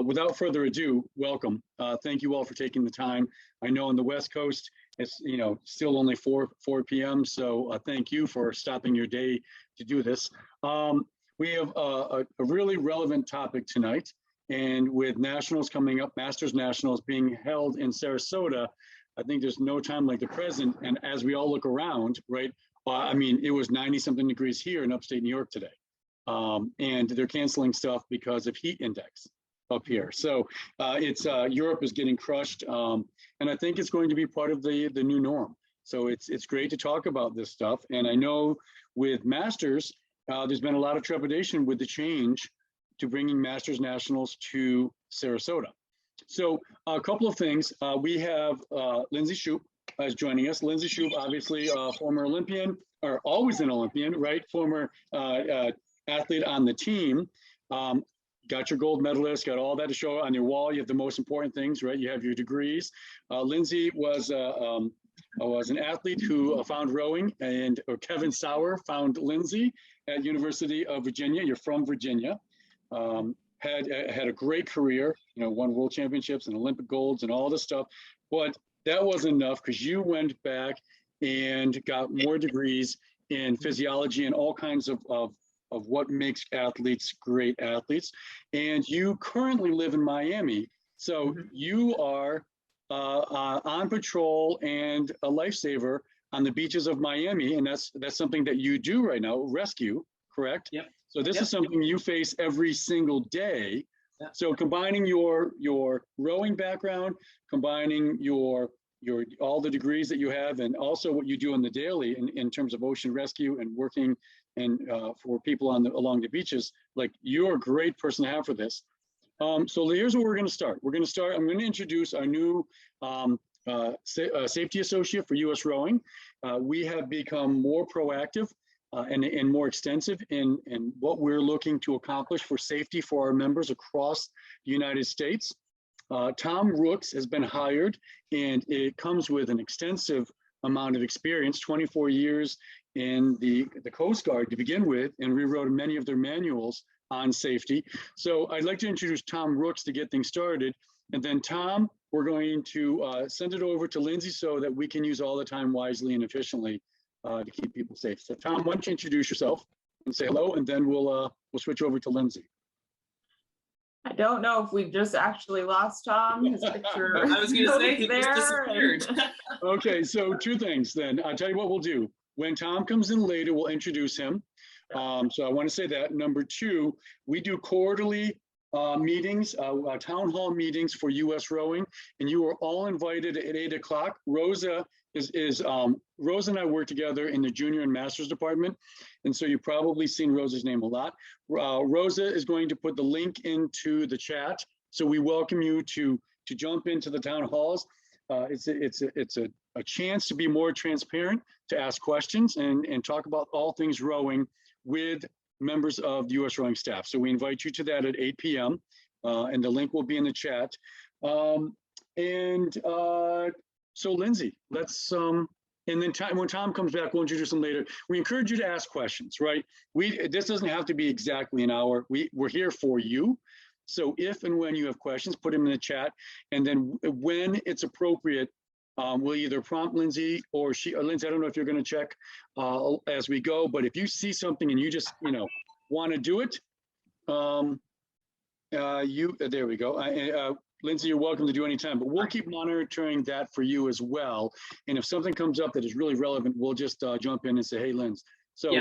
without further ado, welcome. Thank you all for taking the time. I know on the West Coast, it's still only 4 p.m. So thank you for stopping your day to do this. We have a really relevant topic tonight, and with nationals coming up, Masters Nationals being held in Sarasota, I think there's no time like the present. And as we all look around, right? I mean, it was 90-something degrees here in upstate New York today. And they're canceling stuff because of heat index up here. So Europe is getting crushed. And I think it's going to be part of the new norm. So it's great to talk about this stuff. And I know with Masters, there's been a lot of trepidation with the change to bringing Masters Nationals to Sarasota. So a couple of things. We have Lindsay Shoup is joining us. Lindsay Shoup, obviously former Olympian, or always an Olympian, right? Former athlete on the team. Got your gold medalist, got all that to show on your wall. You have the most important things, right? You have your degrees. Lindsay was an athlete who found rowing, or Kevin Sauer found Lindsay at University of Virginia. You're from Virginia. Had a great career, won world championships and Olympic golds and all this stuff. But that wasn't enough because you went back and got more degrees in physiology and all kinds of what makes athletes great athletes. And you currently live in Miami. So you are on patrol and a lifesaver on the beaches of Miami. And that's something that you do right now, rescue, correct? Yep. So this is something you face every single day. Yep. So combining your rowing background, combining your all the degrees that you have, and also what you do on the daily in terms of ocean rescue and working and for people along the beaches, like you're a great person to have for this. So here's where we're going to start. I'm going to introduce our new safety associate for U.S. Rowing. We have become more proactive and more extensive in what we're looking to accomplish for safety for our members across the United States. Tom Rooks has been hired, and it comes with an extensive amount of experience, 24 years in the Coast Guard to begin with, and rewrote many of their manuals on safety. So I'd like to introduce Tom Rooks to get things started. And then Tom, we're going to send it over to Lindsay so that we can use all the time wisely and efficiently to keep people safe. So Tom, why don't you introduce yourself and say hello, and then we'll switch over to Lindsay. I don't know if we just actually lost Tom. His picture. I was going to say he there. just disappeared. Okay, so 2 things then. I'll tell you what we'll do. When Tom comes in later, we'll introduce him. So I want to say that. Number 2, we do quarterly meetings, town hall meetings for U.S. Rowing, and you are all invited at 8 o'clock. Rosa Rosa and I work together in the junior and masters department, and so you've probably seen Rosa's name a lot. Rosa is going to put the link into the chat, so we welcome you to jump into the town halls. It's a chance to be more transparent, to ask questions and talk about all things rowing with members of the U.S. Rowing staff. So we invite you to that at 8 p.m. And the link will be in the chat. So Lindsay, let's, and then when Tom comes back, we'll introduce him later. We encourage you to ask questions, right? This doesn't have to be exactly an hour. We're here for you. So if and when you have questions, put them in the chat. And then when it's appropriate, we'll either prompt Lindsay or Lindsay, I don't know if you're going to check as we go, but if you see something and you just, want to do it, there we go. Lindsay, you're welcome to do any time, but we'll keep monitoring that for you as well. And if something comes up that is really relevant, we'll just jump in and say, hey, Linz. So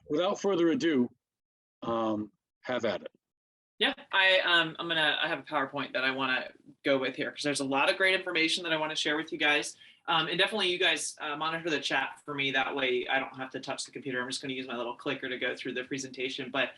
without further ado, have at it. Yeah, I have a PowerPoint that I want to go with here because there's a lot of great information that I want to share with you guys. And definitely you guys monitor the chat for me. That way I don't have to touch the computer. I'm just going to use my little clicker to go through the presentation. But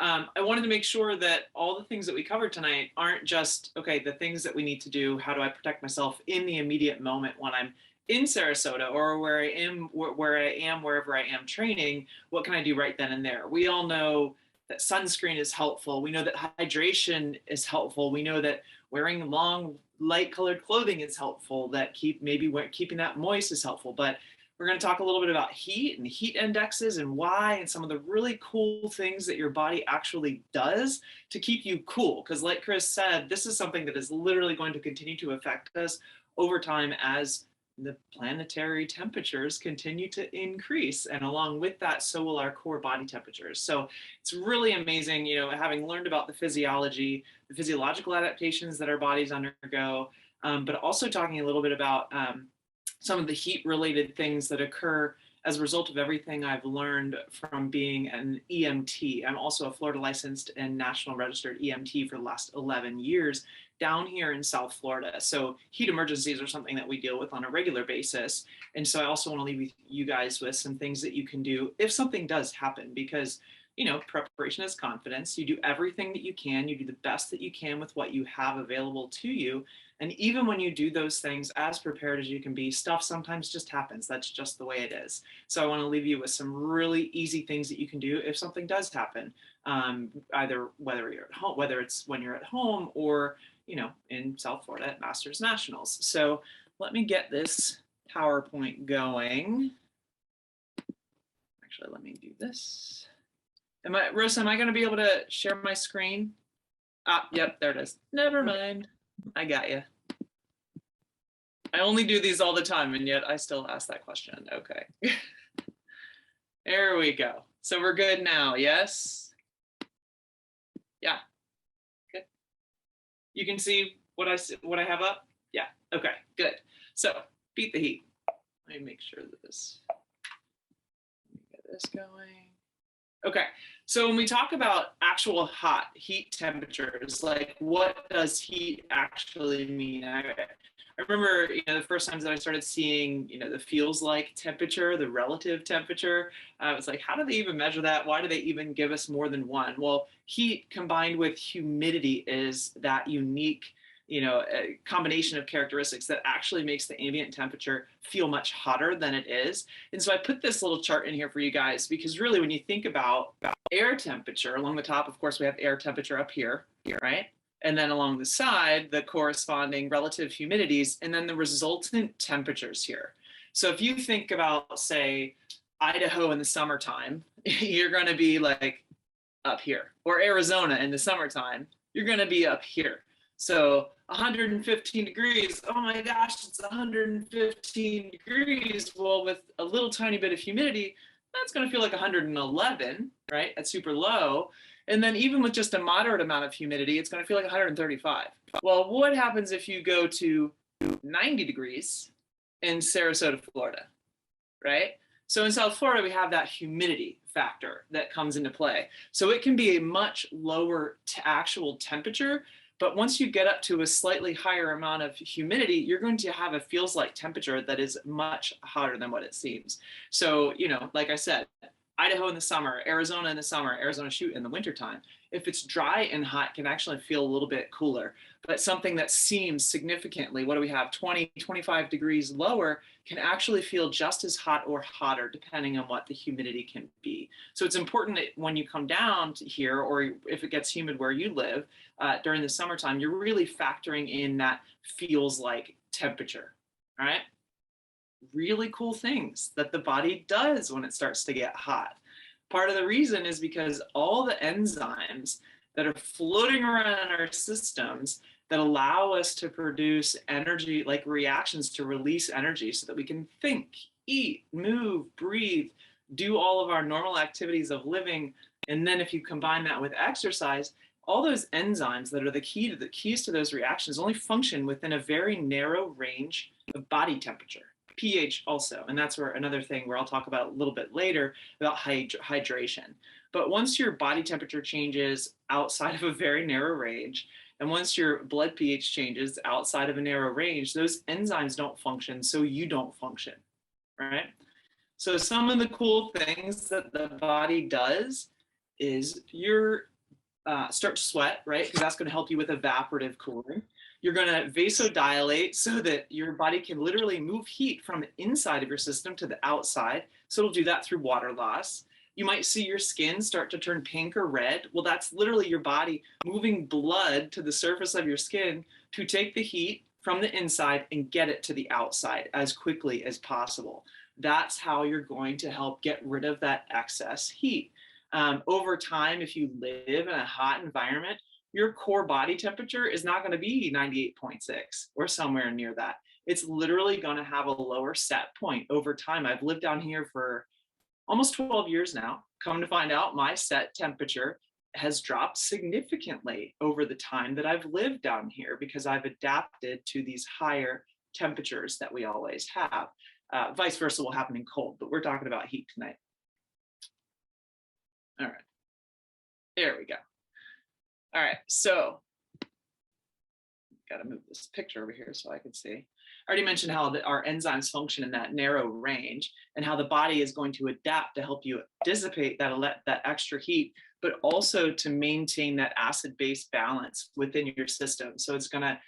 I wanted to make sure that all the things that we covered tonight aren't just, okay, the things that we need to do. How do I protect myself in the immediate moment when I'm in Sarasota or where I am, wherever I am training? What can I do right then and there? We all know that sunscreen is helpful. We know that hydration is helpful. We know that wearing long, light colored clothing is helpful, that keeping that moist is helpful. But We're going to talk a little bit about heat and heat indexes and why, and some of the really cool things that your body actually does to keep you cool. Because like Chris said, this is something that is literally going to continue to affect us over time as the planetary temperatures continue to increase. And along with that, so will our core body temperatures. So it's really amazing, you know, having learned about the physiology, the physiological adaptations that our bodies undergo, but also talking a little bit about some of the heat related things that occur as a result of everything I've learned from being an EMT. I'm also a Florida licensed and national registered EMT for the last 11 years down here in South Florida. So heat emergencies are something that we deal with on a regular basis. And so I also want to leave you guys with some things that you can do if something does happen, because, you know, preparation is confidence. You do everything that you can, you do the best that you can with what you have available to you. And even when you do those things as prepared as you can be, stuff sometimes just happens. That's just the way it is. So I want to leave you with some really easy things that you can do if something does happen, either whether you're at home, whether it's when you're at home or, you know, in South Florida at Masters Nationals. So let me get this PowerPoint going. Actually, let me do this. Rosa, am I going to be able to share my screen? Yep, there it is. Never mind. I got you. I only do these all the time, and yet I still ask that question. Okay. There we go. So we're good now, yes? Yeah. Good. You can see what I have up? Yeah. Okay, good. So beat the heat. Let me make sure that this, get this going. Okay, so when we talk about actual hot heat temperatures, like what does heat actually mean? I remember, you know, the first times that I started seeing, you know, the feels like temperature, the relative temperature, I was like, how do they even measure that? Why do they even give us more than one? Well, heat combined with humidity is that unique, you know, a combination of characteristics that actually makes the ambient temperature feel much hotter than it is. And so I put this little chart in here for you guys, because really when you think about air temperature, along the top, of course, we have air temperature up here, right? And then along the side, the corresponding relative humidities, and then the resultant temperatures here. So if you think about, say, Idaho in the summertime, you're going to be like up here, or Arizona in the summertime, you're going to be up here. So 115 degrees, oh my gosh, it's 115 degrees. Well, with a little tiny bit of humidity, that's going to feel like 111, right? At super low. And then even with just a moderate amount of humidity, it's going to feel like 135. Well, what happens if you go to 90 degrees in Sarasota, Florida, right? So in South Florida, we have that humidity factor that comes into play. So it can be a much lower actual temperature, but once you get up to a slightly higher amount of humidity, you're going to have a feels like temperature that is much hotter than what it seems. So, you know, like I said, Idaho in the summer, Arizona in the summer, Arizona shoot in the wintertime. If it's dry and hot, it can actually feel a little bit cooler. But something that seems significantly, what do we have, 20, 25 degrees lower, can actually feel just as hot or hotter, depending on what the humidity can be. So it's important that when you come down to here, or if it gets humid where you live during the summertime, you're really factoring in that feels like temperature, all right? Really cool things that the body does when it starts to get hot. Part of the reason is because all the enzymes that are floating around in our systems that allow us to produce energy, like reactions to release energy so that we can think, eat, move, breathe, do all of our normal activities of living. And then if you combine that with exercise, all those enzymes that are the keys to those reactions only function within a very narrow range of body temperature. pH also, and that's where another thing where I'll talk about a little bit later about hydration. But once your body temperature changes outside of a very narrow range, and once your blood pH changes outside of a narrow range, those enzymes don't function, so you don't function, right? So some of the cool things that the body does is start to sweat, right? Because that's going to help you with evaporative cooling. You're going to vasodilate so that your body can literally move heat from the inside of your system to the outside. So it'll do that through water loss. You might see your skin start to turn pink or red. Well, that's literally your body moving blood to the surface of your skin to take the heat from the inside and get it to the outside as quickly as possible. That's how you're going to help get rid of that excess heat. Over time, if you live in a hot environment, your core body temperature is not going to be 98.6 or somewhere near that. It's literally going to have a lower set point over time. I've lived down here for almost 12 years now. Come to find out, my set temperature has dropped significantly over the time that I've lived down here because I've adapted to these higher temperatures that we always have. Vice versa will happen in cold, but we're talking about heat tonight. All right, there we go. All right, so got to move this picture over here so I can see. I already mentioned how our enzymes function in that narrow range and how the body is going to adapt to help you dissipate that extra heat, but also to maintain that acid-base balance within your system. So it's gonna,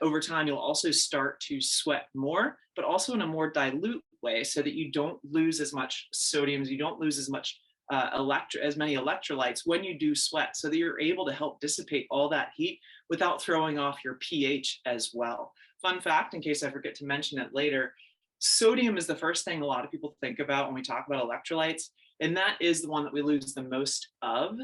over time, you'll also start to sweat more, but also in a more dilute way so that you don't lose as much sodium, you don't lose as much as many electrolytes when you do sweat, so that you're able to help dissipate all that heat without throwing off your pH as well. Fun fact, in case I forget to mention it later, sodium is the first thing a lot of people think about when we talk about electrolytes, and that is the one that we lose the most of.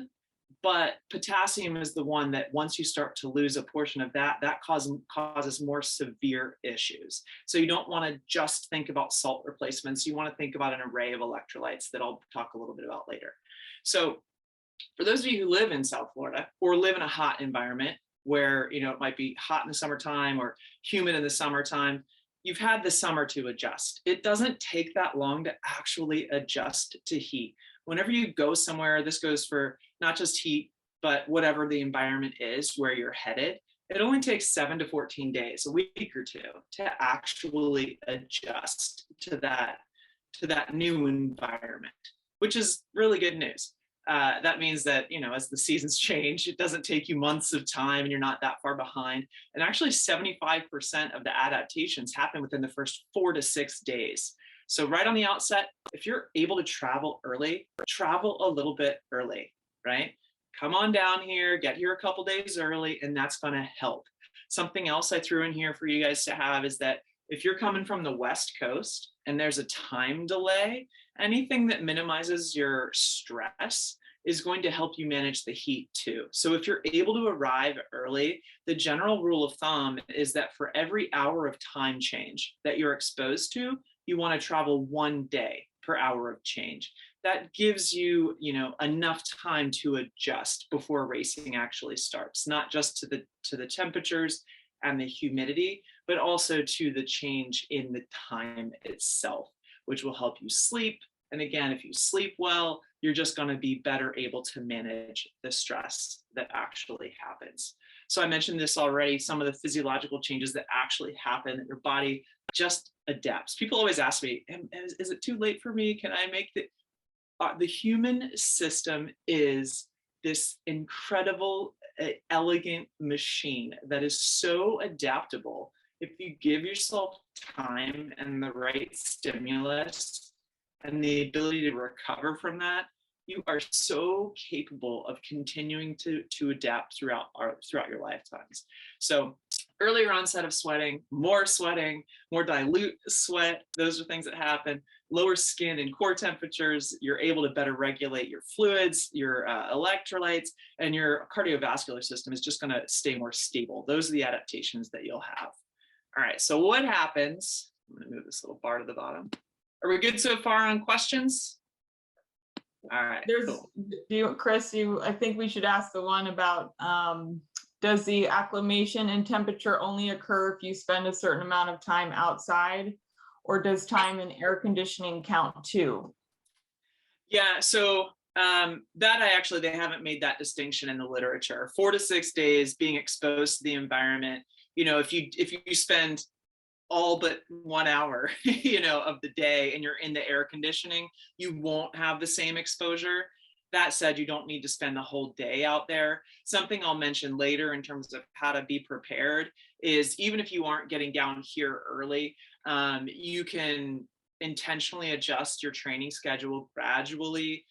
But potassium is the one that once you start to lose a portion of that, that causes more severe issues. So you don't want to just think about salt replacements. You want to think about an array of electrolytes that I'll talk a little bit about later. So for those of you who live in South Florida or live in a hot environment where, you know, it might be hot in the summertime or humid in the summertime, you've had the summer to adjust. It doesn't take that long to actually adjust to heat. Whenever you go somewhere, this goes for not just heat, but whatever the environment is where you're headed, it only takes 7 to 14 days, a week or two, to actually adjust to that new environment, which is really good news. That means that, you know, as the seasons change, it doesn't take you months of time and you're not that far behind. And actually 75% of the adaptations happen within the first 4 to 6 days. So right on the outset, if you're able to travel early, travel a little bit early, right? Come on down here, get here a couple days early, and that's going to help. Something else I threw in here for you guys to have is that if you're coming from the West Coast and there's a time delay, anything that minimizes your stress is going to help you manage the heat too. So if you're able to arrive early, the general rule of thumb is that for every hour of time change that you're exposed to, you want to travel 1 day per hour of change. That gives you, you know, enough time to adjust before racing actually starts, not just to the temperatures and the humidity, but also to the change in the time itself, which will help you sleep. And again, if you sleep well, you're just going to be better able to manage the stress that actually happens. So I mentioned this already, some of the physiological changes that actually happen, that your body just adapts. People always ask me, is it too late for me? Can I make the human system is this incredible, elegant machine that is so adaptable. If you give yourself time and the right stimulus and the ability to recover from that, you are so capable of continuing to adapt throughout your lifetimes. So earlier onset of sweating, more dilute sweat, those are things that happen. Lower skin and core temperatures, you're able to better regulate your fluids, your electrolytes, and your cardiovascular system is just going to stay more stable. Those are the adaptations that you'll have. All right, so what happens? I'm going to move this little bar to the bottom. Are we good so far on questions? All right. Cool. Chris, I think we should ask the one about, does the acclimation and temperature only occur if you spend a certain amount of time outside, or does time in air conditioning count too? Yeah, so they haven't made that distinction in the literature. 4 to 6 days being exposed to the environment, you know, if you spend all but 1 hour, you know, of the day and you're in the air conditioning, you won't have the same exposure. That said, you don't need to spend the whole day out there. Something I'll mention later in terms of how to be prepared is, even if you aren't getting down here early, you can intentionally adjust your training schedule gradually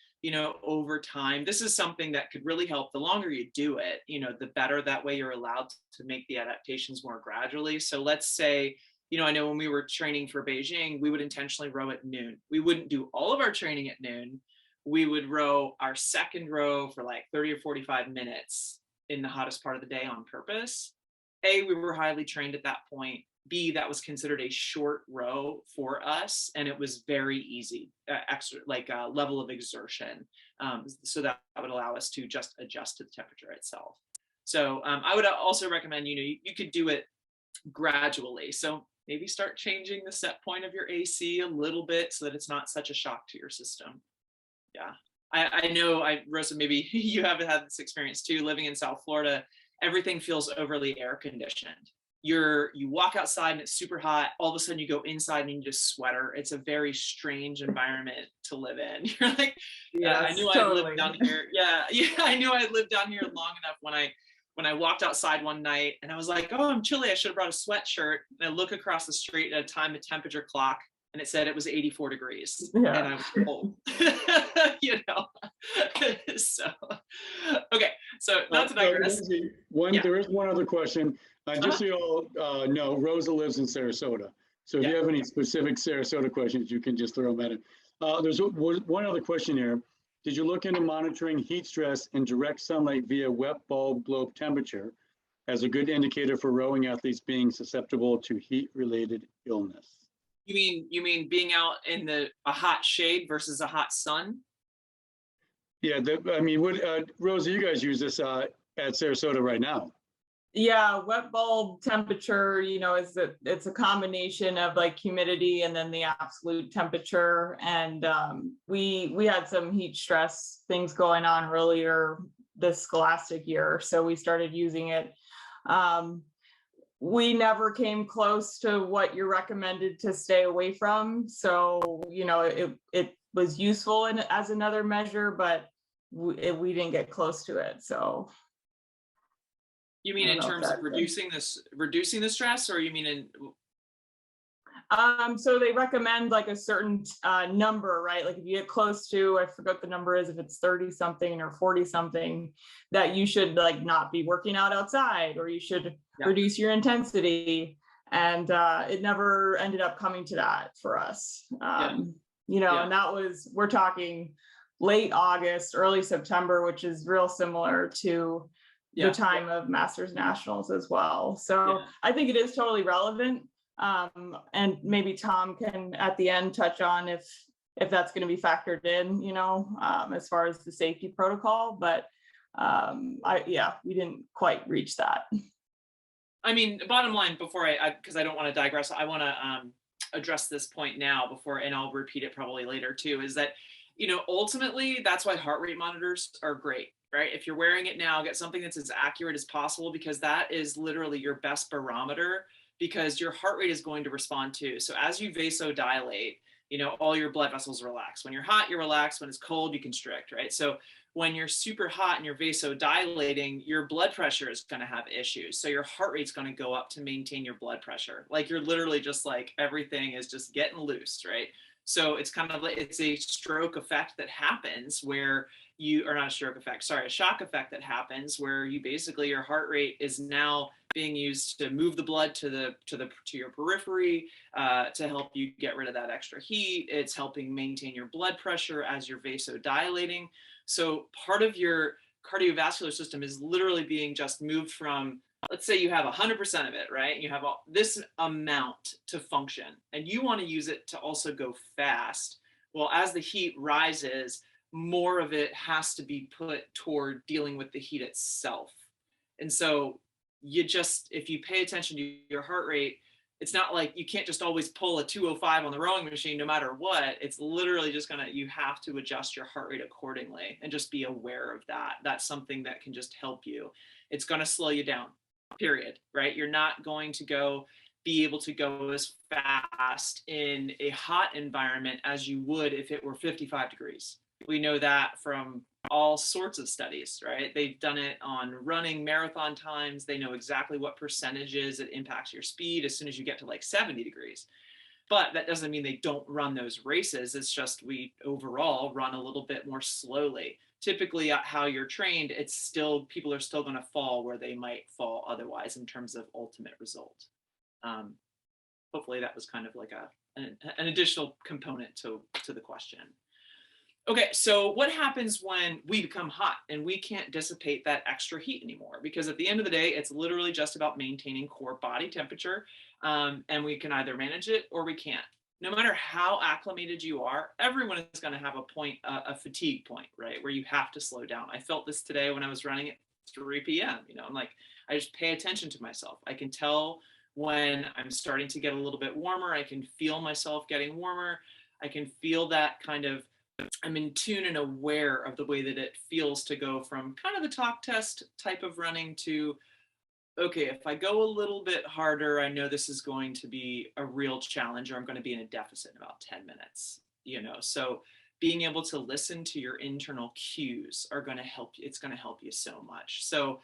over time. This is something that could really help. The longer you do it, the better. That way you're allowed to make the adaptations more gradually. So let's say, I know when we were training for Beijing, we would intentionally row at noon. We wouldn't do all of our training at noon. We would row our second row for like 30 or 45 minutes in the hottest part of the day on purpose. A, we were highly trained at that point. B, that was considered a short row for us, and it was very easy, extra like a level of exertion. So that would allow us to just adjust to the temperature itself. So I would also recommend, you could do it gradually. So maybe start changing the set point of your AC a little bit so that it's not such a shock to your system. Yeah, I know, Rosa, maybe you haven't had this experience too, living in South Florida. Everything feels overly air conditioned. You walk outside and it's super hot. All of a sudden you go inside and you need a sweater. It's a very strange environment to live in. You're like, Yes, I knew totally. I lived down here. Yeah, I knew I lived down here long enough when I walked outside one night and I was like, oh, I'm chilly. I should have brought a sweatshirt. And I look across the street at a time and temperature clock, and it said it was 84 degrees. Yeah. And I was cold. So, okay. So not to digress. There is one other question. Just so you all know, Rosa lives in Sarasota. So if you have any specific Sarasota questions, you can just throw them at it. There's one other question here. Did you look into monitoring heat stress in direct sunlight via wet bulb globe temperature as a good indicator for rowing athletes being susceptible to heat-related illness? You mean being out in a hot shade versus a hot sun? Yeah, Rosa, you guys use this at Sarasota right now. Yeah, wet bulb temperature, it's a combination of like humidity and then the absolute temperature. And we had some heat stress things going on earlier this scholastic year, so we started using it. We never came close to what you're recommended to stay away from. So, it was useful as another measure, but we didn't get close to it. So. You mean in terms of reducing the stress, or you mean in? So they recommend like a certain number, right? Like if you get close to, I forgot the number is, if it's 30 something or 40 something, that you should like not be working out outside, or you should reduce your intensity. And it never ended up coming to that for us. And that was, we're talking late August, early September, which is real similar to the time of Masters Nationals as well. So I think it is totally relevant. And maybe Tom can at the end touch on if that's going to be factored in, as far as the safety protocol. But we didn't quite reach that. I mean, bottom line, before because I don't want to digress, I want to address this point now and I'll repeat it probably later too, is that, ultimately that's why heart rate monitors are great. Right? If you're wearing it now, get something that's as accurate as possible, because that is literally your best barometer, because your heart rate is going to respond to. So as you vasodilate, all your blood vessels relax. When you're hot, you relax. When it's cold, you constrict, right? So when you're super hot and you're vasodilating, your blood pressure is going to have issues. So your heart rate's going to go up to maintain your blood pressure. Like you're literally just like, everything is just getting loose, right? So it's kind of like, it's a stroke effect that happens where a shock effect that happens where your heart rate is now being used to move the blood to your periphery to help you get rid of that extra heat. It's helping maintain your blood pressure as you're vasodilating. So part of your cardiovascular system is literally being just moved from, let's say you have 100% of it, right? You have this amount to function and you want to use it to also go fast. Well, as the heat rises, more of it has to be put toward dealing with the heat itself. And so if you pay attention to your heart rate, it's not like you can't just always pull a 205 on the rowing machine no matter what. It's literally just you have to adjust your heart rate accordingly and just be aware of that. That's something that can just help you. It's going to slow you down, period, right? You're not going to be able to go as fast in a hot environment as you would if it were 55 degrees. We know that from all sorts of studies, right? They've done it on running marathon times. They know exactly what percentages it impacts your speed as soon as you get to like 70 degrees. But that doesn't mean they don't run those races. It's just we overall run a little bit more slowly. Typically, how you're trained, it's still, people are still going to fall where they might fall otherwise in terms of ultimate result. Hopefully that was kind of like an additional component to the question. Okay, so what happens when we become hot and we can't dissipate that extra heat anymore? Because at the end of the day, it's literally just about maintaining core body temperature, and we can either manage it or we can't. No matter how acclimated you are, everyone is going to have a point, a fatigue point, right, where you have to slow down. I felt this today when I was running at 3 p.m. You know, I'm like, I just pay attention to myself. I can tell when I'm starting to get a little bit warmer. I can feel myself getting warmer. I can feel that kind of, I'm in tune and aware of the way that it feels to go from kind of the talk test type of running to, okay, if I go a little bit harder, I know this is going to be a real challenge, or I'm going to be in a deficit in about 10 minutes, you know? So being able to listen to your internal cues are going to help you. It's going to help you so much. So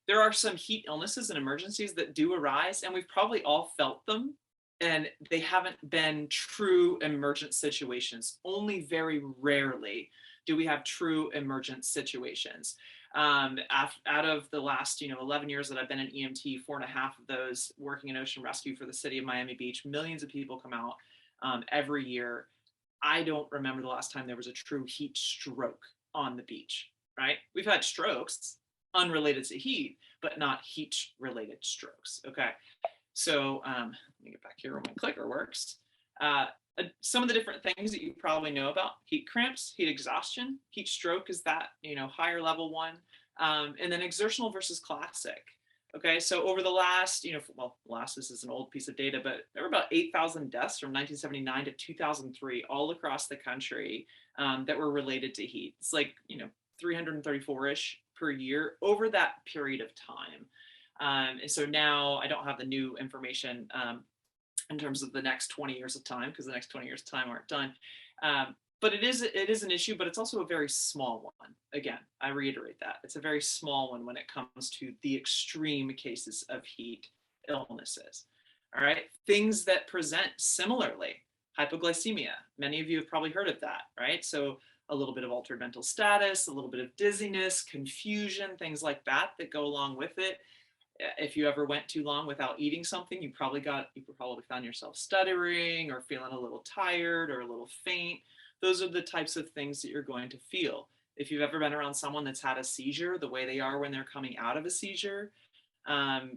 there are some heat illnesses and emergencies that do arise, and we've probably all felt them, and they haven't been true emergent situations. Only very rarely do we have true emergent situations. Out of the last 11 years that I've been an EMT, 4.5 of those working in ocean rescue for the city of Miami Beach, millions of people come out every year. I don't remember the last time there was a true heat stroke on the beach, right? We've had strokes unrelated to heat, but not heat related strokes. Okay. So let me get back here where my clicker works. Some of the different things that you probably know about: heat cramps, heat exhaustion. Heat stroke is that, higher level one. And then exertional versus classic. Okay, so over the last, this is an old piece of data, but there were about 8,000 deaths from 1979 to 2003 all across the country that were related to heat. It's like, 334-ish per year over that period of time. And so now I don't have the new information in terms of the next 20 years of time, because the next 20 years of time aren't done. But it is an issue, but it's also a very small one. Again, I reiterate that. It's a very small one when it comes to the extreme cases of heat illnesses. All right, things that present similarly: hypoglycemia. Many of you have probably heard of that, right? So a little bit of altered mental status, a little bit of dizziness, confusion, things like that go along with it. If you ever went too long without eating something, you probably found yourself stuttering or feeling a little tired or a little faint. Those are the types of things that you're going to feel. If you've ever been around someone that's had a seizure, the way they are when they're coming out of a seizure, I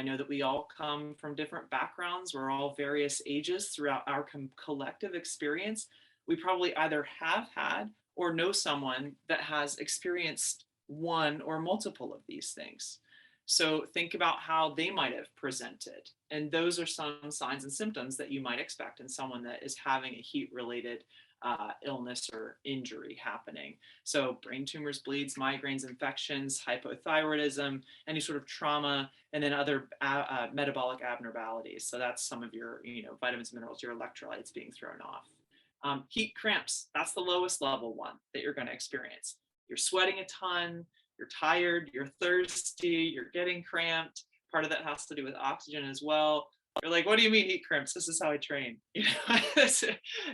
know that we all come from different backgrounds. We're all various ages throughout our collective experience. We probably either have had or know someone that has experienced one or multiple of these things. So think about how they might have presented. And those are some signs and symptoms that you might expect in someone that is having a heat-related illness or injury happening. So brain tumors, bleeds, migraines, infections, hypothyroidism, any sort of trauma, and then other metabolic abnormalities. So that's some of your vitamins, minerals, your electrolytes being thrown off. Heat cramps, that's the lowest level one that you're going to experience. You're sweating a ton, you're tired, you're thirsty, you're getting cramped. Part of that has to do with oxygen as well. You're like, what do you mean heat cramps? This is how I train.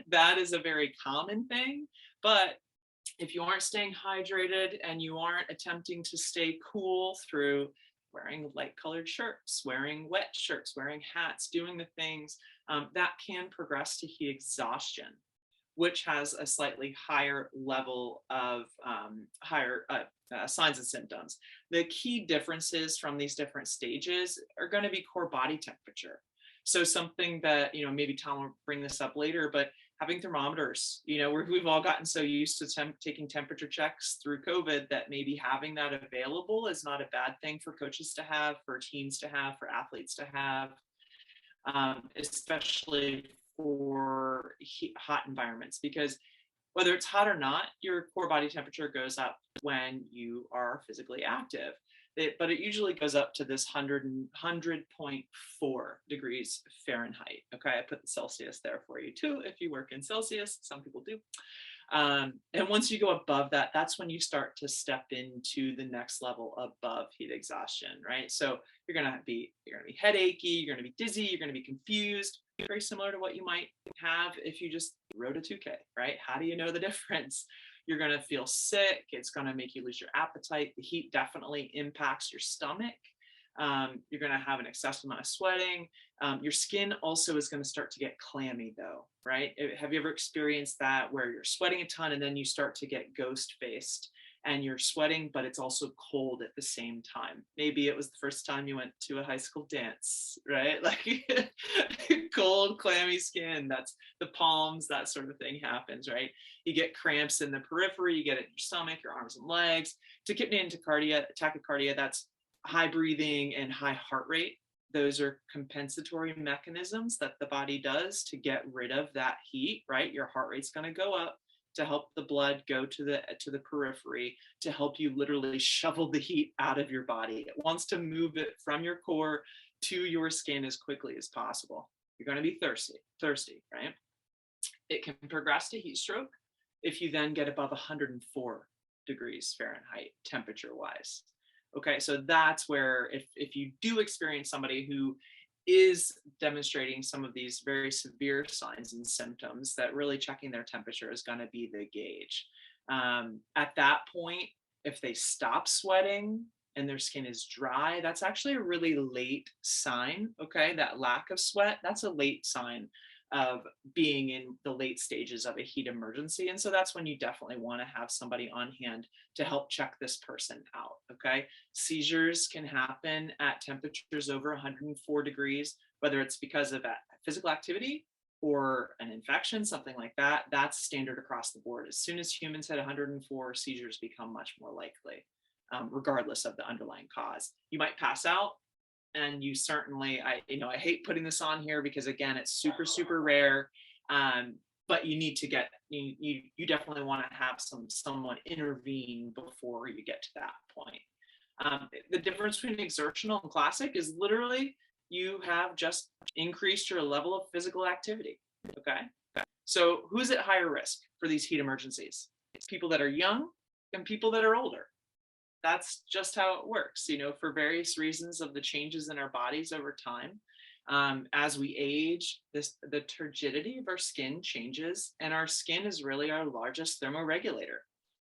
That is a very common thing. But if you aren't staying hydrated and you aren't attempting to stay cool through wearing light colored shirts, wearing wet shirts, wearing hats, doing the things, that can progress to heat exhaustion, which has a slightly higher level of signs and symptoms. The key differences from these different stages are going to be core body temperature. So something that, maybe Tom will bring this up later, but having thermometers, we've all gotten so used to taking temperature checks through COVID that maybe having that available is not a bad thing for coaches to have, for teams to have, for athletes to have, especially for hot environments, because whether it's hot or not, your core body temperature goes up when you are physically active. But it usually goes up to this 100.4 degrees Fahrenheit. Okay, I put the Celsius there for you too. If you work in Celsius, some people do. And once you go above that, that's when you start to step into the next level above heat exhaustion, right? So you're gonna be headachy, you're gonna be dizzy, you're gonna be confused, very similar to what you might have if you just rode a 2K, right? How do you know the difference? You're going to feel sick. It's going to make you lose your appetite. The heat definitely impacts your stomach. You're going to have an excessive amount of sweating. Your skin also is going to start to get clammy though, right? Have you ever experienced that where you're sweating a ton and then you start to get ghost faced and you're sweating, but it's also cold at the same time? Maybe it was the first time you went to a high school dance, right? Like cold, clammy skin, that's the palms, that sort of thing happens, right? You get cramps in the periphery, you get it in your stomach, your arms and legs. Tachypnea and tachycardia, that's high breathing and high heart rate. Those are compensatory mechanisms that the body does to get rid of that heat, right? Your heart rate's going to go up to help the blood go to the periphery, to help you literally shovel the heat out of your body. It wants to move it from your core to your skin as quickly as possible. You're going to be thirsty, right? It can progress to heat stroke if you then get above 104 degrees Fahrenheit temperature wise. Okay, so that's where if you do experience somebody who is demonstrating some of these very severe signs and symptoms, that really checking their temperature is going to be the gauge. At that point, if they stop sweating and their skin is dry, that's actually a really late sign. Okay, that lack of sweat, that's a late sign of being in the late stages of a heat emergency. And so that's when you definitely want to have somebody on hand to help check this person out. Okay. Seizures can happen at temperatures over 104 degrees, whether it's because of physical activity or an infection, something like that. That's standard across the board. As soon as humans hit 104, seizures become much more likely, regardless of the underlying cause. You might pass out. And you certainly, I hate putting this on here because again, it's super, super rare. But you need to get, you definitely want to have someone intervene before you get to that point. The difference between exertional and classic is literally you have just increased your level of physical activity. Okay. So who's at higher risk for these heat emergencies? It's people that are young and people that are older. That's just how it works, for various reasons of the changes in our bodies over time. As we age, the turgidity of our skin changes, and our skin is really our largest thermoregulator.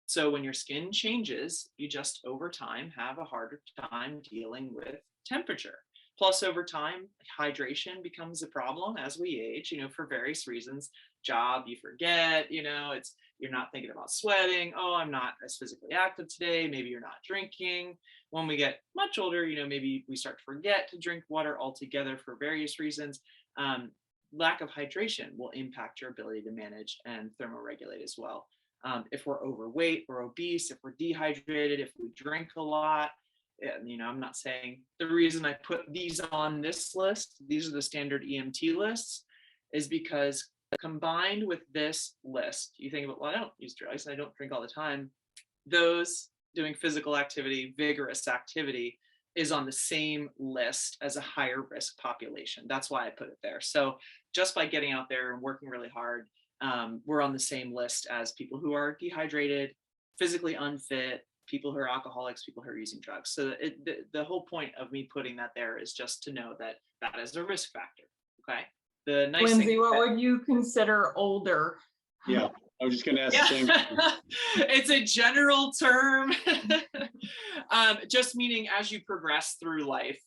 So when your skin changes, you just over time have a harder time dealing with temperature. Plus, over time, hydration becomes a problem as we age, for various reasons. Job, you forget, you're not thinking about sweating. Oh, I'm not as physically active today. Maybe you're not drinking. When we get much older, maybe we start to forget to drink water altogether for various reasons. Lack of hydration will impact your ability to manage and thermoregulate as well. If we're overweight or obese, if we're dehydrated, if we drink a lot, I'm not saying the reason I put these on this list, these are the standard EMT lists, is because combined with this list, you think about, well, I don't use drugs and I don't drink all the time. Those doing physical activity, vigorous activity, is on the same list as a higher risk population. That's why I put it there. So just by getting out there and working really hard, we're on the same list as people who are dehydrated, physically unfit, people who are alcoholics, people who are using drugs. So the whole point of me putting that there is just to know that that is a risk factor. Okay. The nice Lindsay, thing, what would you consider older? Yeah, I was just going to ask the same. It's a general term, just meaning as you progress through life,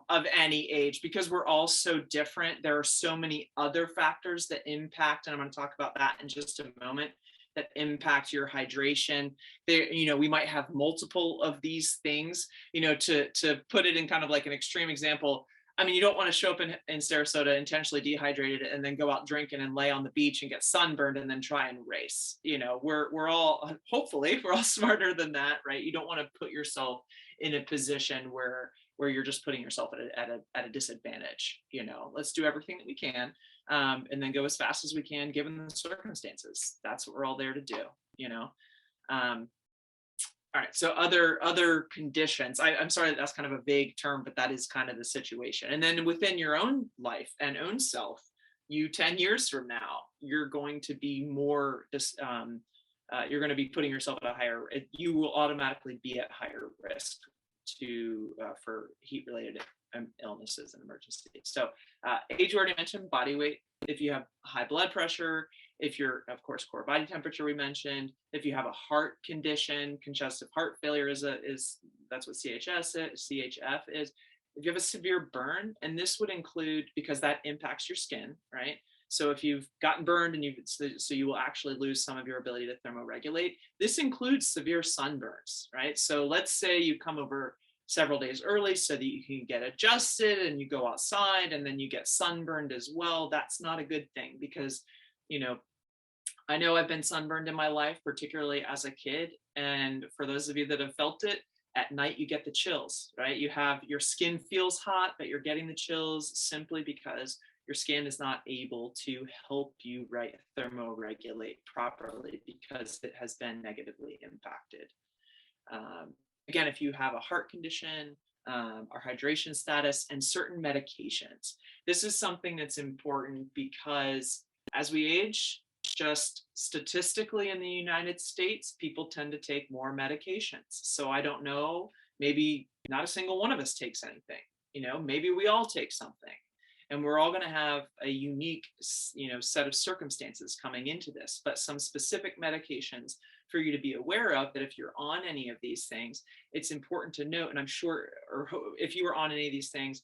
of any age, because we're all so different. There are so many other factors that impact, and I'm going to talk about that in just a moment, that impact your hydration. There, we might have multiple of these things, to put it in kind of like an extreme example. I mean, you don't want to show up in Sarasota intentionally dehydrated and then go out drinking and lay on the beach and get sunburned and then try and race. We're all, hopefully, we're all smarter than that, right? You don't want to put yourself in a position where you're just putting yourself at a disadvantage. Let's do everything that we can, and then go as fast as we can given the circumstances. That's what we're all there to do. All right, so other conditions. I'm sorry that's kind of a vague term, but that is kind of the situation. And then within your own life and own self, 10 years from now, you're going to be more, you're going to be putting yourself at a higher, you will automatically be at higher risk for heat-related illnesses and emergencies. So age, we already mentioned, body weight. If you have high blood pressure, if you're, of course, core body temperature we mentioned, if you have a heart condition, congestive heart failure is that's what CHF is. If you have a severe burn, and this would include, because that impacts your skin, right? So if you've gotten burned and so you will actually lose some of your ability to thermoregulate. This includes severe sunburns, right? So let's say you come over several days early so that you can get adjusted and you go outside and then you get sunburned as well. That's not a good thing because, I know I've been sunburned in my life, particularly as a kid. And for those of you that have felt it, at night you get the chills, right? Your skin feels hot, but you're getting the chills simply because your skin is not able to help you thermoregulate properly because it has been negatively impacted. Again, if you have a heart condition, our hydration status, and certain medications. This is something that's important because as we age, just statistically in the United States, people tend to take more medications. So I don't know, maybe not a single one of us takes anything, maybe we all take something. And we're all going to have a unique, set of circumstances coming into this, but some specific medications for you to be aware of that if you're on any of these things, it's important to note, and I'm sure, or if you are on any of these things,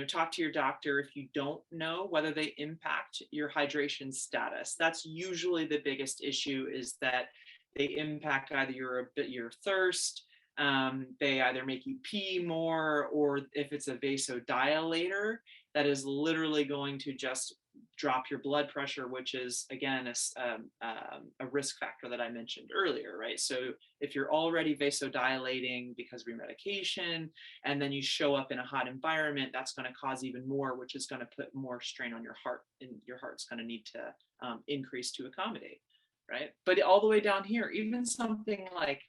talk to your doctor if you don't know whether they impact your hydration status. That's usually the biggest issue, is that they impact either your thirst, they either make you pee more, or if it's a vasodilator, that is literally going to just drop your blood pressure, which is, again, a risk factor that I mentioned earlier, right? So if you're already vasodilating because of your medication, and then you show up in a hot environment, that's going to cause even more, which is going to put more strain on your heart, and your heart's going to need to increase to accommodate, right? But all the way down here, even something like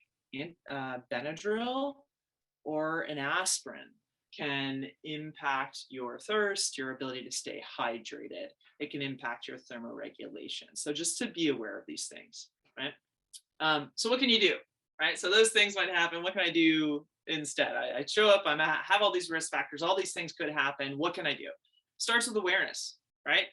Benadryl or an aspirin can impact your thirst, your ability to stay hydrated. It can impact your thermoregulation. So just to be aware of these things, right? So what can you do, right? So those things might happen. What can I do instead? I show up, I have all these risk factors, all these things could happen. What can I do? Starts with awareness, right?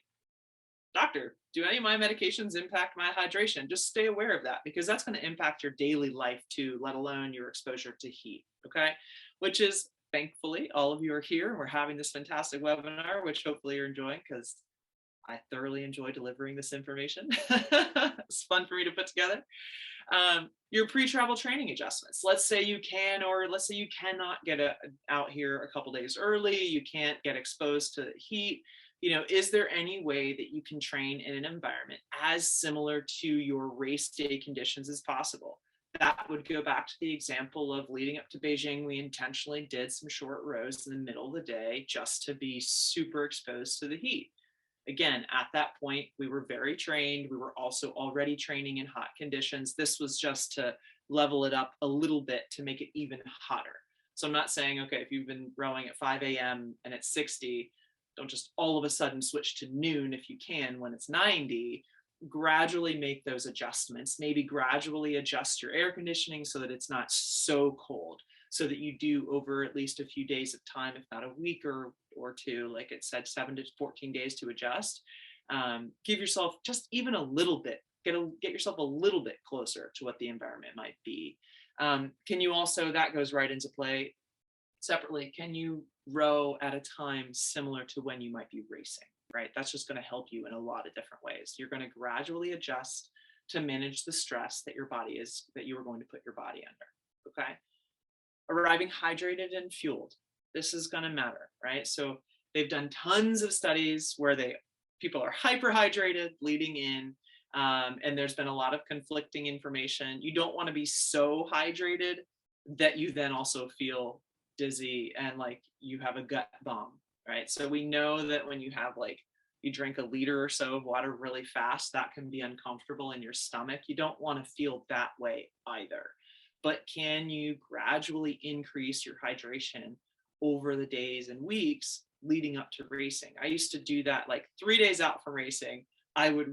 Doctor, do any of my medications impact my hydration? Just stay aware of that, because that's going to impact your daily life too, let alone your exposure to heat, okay? Which is, thankfully, all of you are here and we're having this fantastic webinar, which hopefully you're enjoying, because I thoroughly enjoy delivering this information. It's fun for me to put together. Your pre-travel training adjustments. Let's say you can, or let's say you cannot get out here a couple days early. You can't get exposed to the heat. Is there any way that you can train in an environment as similar to your race day conditions as possible? That would go back to the example of leading up to Beijing. We intentionally did some short rows in the middle of the day just to be super exposed to the heat. Again, at that point, we were very trained. We were also already training in hot conditions. This was just to level it up a little bit to make it even hotter. So I'm not saying, okay, if you've been rowing at 5 a.m. and it's 60, don't just all of a sudden switch to noon if you can when it's 90. Gradually make those adjustments. Maybe gradually adjust your air conditioning so that it's not so cold, so that you do over at least a few days of time, if not a week or two, like it said, 7 to 14 days to adjust. Give yourself just even a little bit, get yourself a little bit closer to what the environment might be. Can you also, that goes right into play separately, can you row at a time similar to when you might be racing, right? That's just going to help you in a lot of different ways. You're going to gradually adjust to manage the stress that you are going to put your body under, okay? Arriving hydrated and fueled. This is going to matter, right? So they've done tons of studies where people are hyperhydrated leading in, and there's been a lot of conflicting information. You don't want to be so hydrated that you then also feel dizzy and like you have a gut bomb, right? So we know that when you have you drink a liter or so of water really fast, that can be uncomfortable in your stomach. You don't want to feel that way either. But can you gradually increase your hydration over the days and weeks leading up to racing? I used to do that 3 days out from racing. I would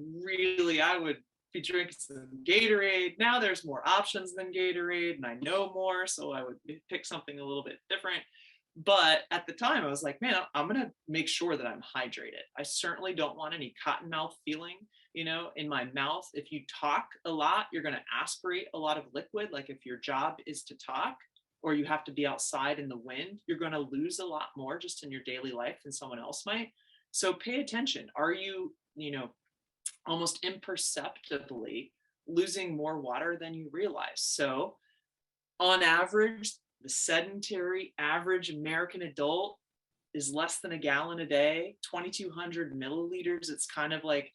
be drinking some Gatorade. Now there's more options than Gatorade and I know more, so I would pick something a little bit different. But at the time I was like, man, I'm going to make sure that I'm hydrated. I certainly don't want any cotton mouth feeling, in my mouth. If you talk a lot, you're going to aspirate a lot of liquid. Like if your job is to talk, or you have to be outside in the wind, you're going to lose a lot more just in your daily life than someone else might. So pay attention. Are you, almost imperceptibly losing more water than you realize? So on average, the sedentary average American adult is less than a gallon a day, 2,200 milliliters. It's kind of like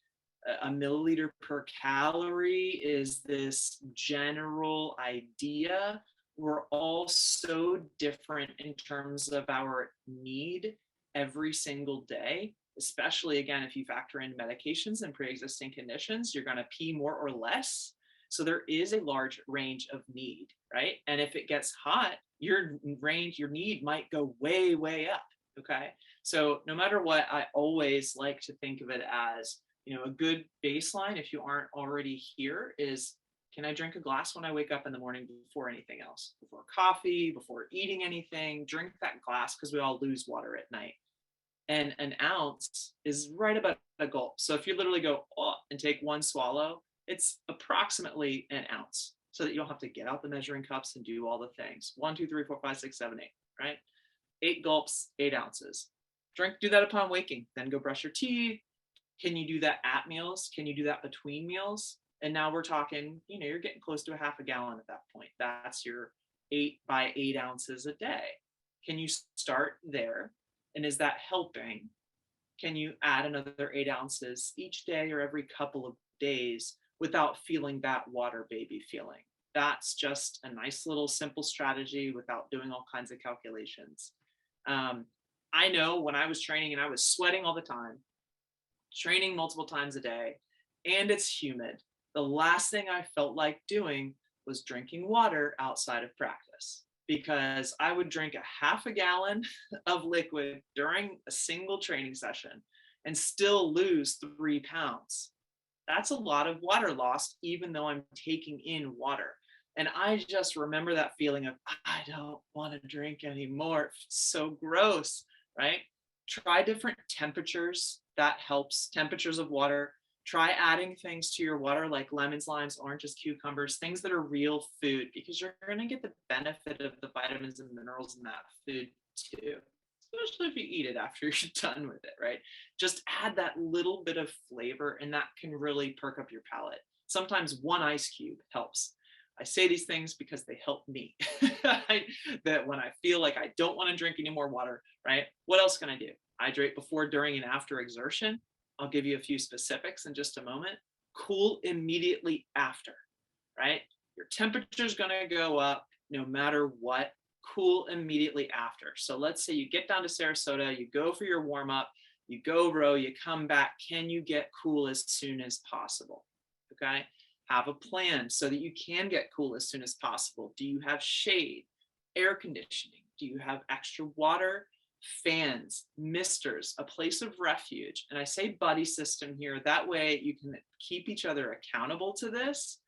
a milliliter per calorie is this general idea. We're all so different in terms of our need every single day, especially again, if you factor in medications and pre-existing conditions, you're going to pee more or less. So there is a large range of need, right? And if it gets hot, your need might go way, way up. Okay. So no matter what, I always like to think of it as, a good baseline, if you aren't already here, is can I drink a glass when I wake up in the morning before anything else? Before coffee, before eating anything, drink that glass, because we all lose water at night. And an ounce is right about a gulp. So if you literally go and take one swallow, it's approximately an ounce, so that you don't have to get out the measuring cups and do all the things. 1, 2, 3, 4, 5, 6, 7, 8, right? 8 gulps, 8 ounces. Do that upon waking, then go brush your teeth. Can you do that at meals? Can you do that between meals? And now we're talking, you're getting close to a half a gallon at that point. That's your 8 by 8 ounces a day. Can you start there? And is that helping? Can you add another 8 ounces each day or every couple of days without feeling that water baby feeling? That's just a nice little simple strategy without doing all kinds of calculations. I know when I was training and I was sweating all the time, training multiple times a day, and it's humid, the last thing I felt like doing was drinking water outside of practice, because I would drink a half a gallon of liquid during a single training session and still lose 3 pounds. That's a lot of water lost, even though I'm taking in water. And I just remember that feeling of, I don't want to drink anymore. It's so gross, right? Try different temperatures. That helps. Temperatures of water. Try adding things to your water like lemons, limes, oranges, cucumbers, things that are real food, because you're going to get the benefit of the vitamins and minerals in that food too, especially if you eat it after you're done with it, right? Just add that little bit of flavor, and that can really perk up your palate. Sometimes 1 ice cube helps. I say these things because they help me. That when I feel like I don't want to drink any more water, right? What else can I do? Hydrate before, during, and after exertion. I'll give you a few specifics in just a moment. Cool immediately after, right? Your temperature is going to go up no matter what. Cool immediately after. So let's say you get down to Sarasota, you go for your warm up, you go row, you come back. Can you get cool as soon as possible? Okay. Have a plan so that you can get cool as soon as possible. Do you have shade, air conditioning? Do you have extra water, fans, misters, a place of refuge? And I say buddy system here. That way you can keep each other accountable to this,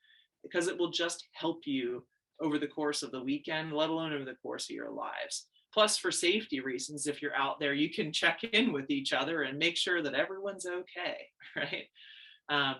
because it will just help you over the course of the weekend, let alone over the course of your lives. Plus, for safety reasons, if you're out there, you can check in with each other and make sure that everyone's okay, right?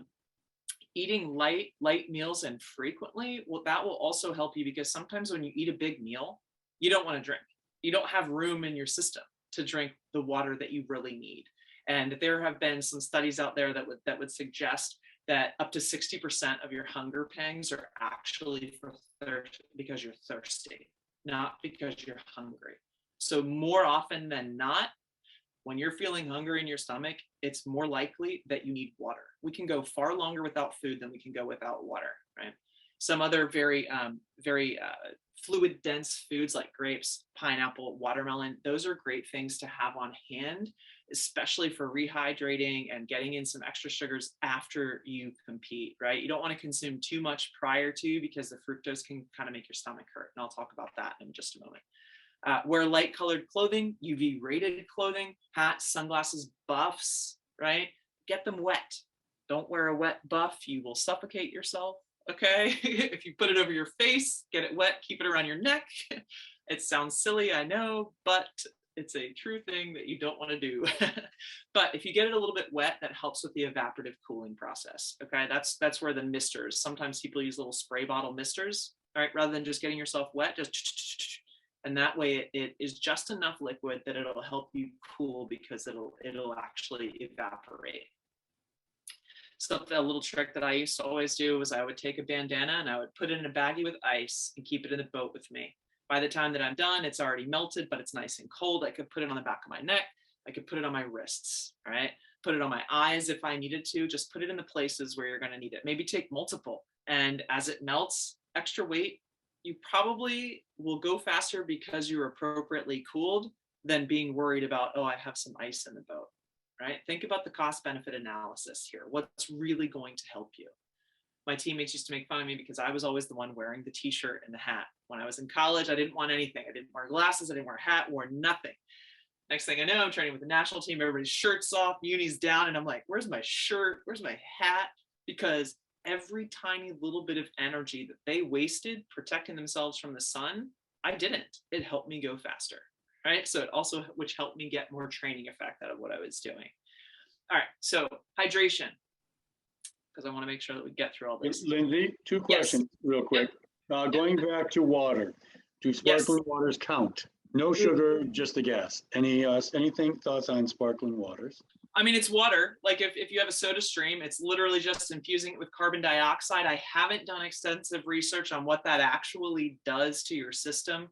Eating light meals and frequently, well, that will also help you, because sometimes when you eat a big meal, you don't want to drink. You don't have room in your system to drink the water that you really need. And there have been some studies out there that would suggest that up to 60% of your hunger pangs are actually for thirst, because you're thirsty, not because you're hungry. So more often than not, when you're feeling hungry in your stomach, it's more likely that you need water. We can go far longer without food than we can go without water, right? Some other very fluid dense foods like grapes, pineapple, watermelon, those are great things to have on hand, especially for rehydrating and getting in some extra sugars after you compete, right? You don't want to consume too much prior to, because the fructose can kind of make your stomach hurt. And I'll talk about that in just a moment. Wear light colored clothing, UV rated clothing, hats, sunglasses, buffs, right? Get them wet. Don't wear a wet buff. You will suffocate yourself, okay? If you put it over your face, get it wet, keep it around your neck. It sounds silly, I know, but it's a true thing that you don't want to do. But if you get it a little bit wet, that helps with the evaporative cooling process. Okay, that's where the misters. Sometimes people use little spray bottle misters. All right, rather than just getting yourself wet, just and that way it is just enough liquid that it'll help you cool because it'll actually evaporate. So a little trick that I used to always do was I would take a bandana and I would put it in a baggie with ice and keep it in the boat with me. By the time that I'm done, it's already melted, but it's nice and cold. I could put it on the back of my neck. I could put it on my wrists, all right? Put it on my eyes if I needed to. Just put it in the places where you're gonna need it. Maybe take multiple. And as it melts, extra weight, you probably will go faster because you're appropriately cooled than being worried about, oh, I have some ice in the boat, right? Think about the cost benefit analysis here. What's really going to help you? My teammates used to make fun of me because I was always the one wearing the t-shirt and the hat. When I was in college, I didn't want anything. I didn't wear glasses. I didn't wear a hat, wore nothing. Next thing I know, I'm training with the national team. Everybody's shirts off, uni's down. And I'm like, where's my shirt? Where's my hat? Because every tiny little bit of energy that they wasted protecting themselves from the sun, I didn't. It helped me go faster, right? So it also, which helped me get more training effect out of what I was doing. All right, so hydration, because I want to make sure that we get through all this. Lindsay, two questions real quick. Going back to water, do sparkling waters count? No sugar, just the gas. Anything thoughts on sparkling waters? I mean, it's water. Like if you have a soda stream, it's literally just infusing it with carbon dioxide. I haven't done extensive research on what that actually does to your system.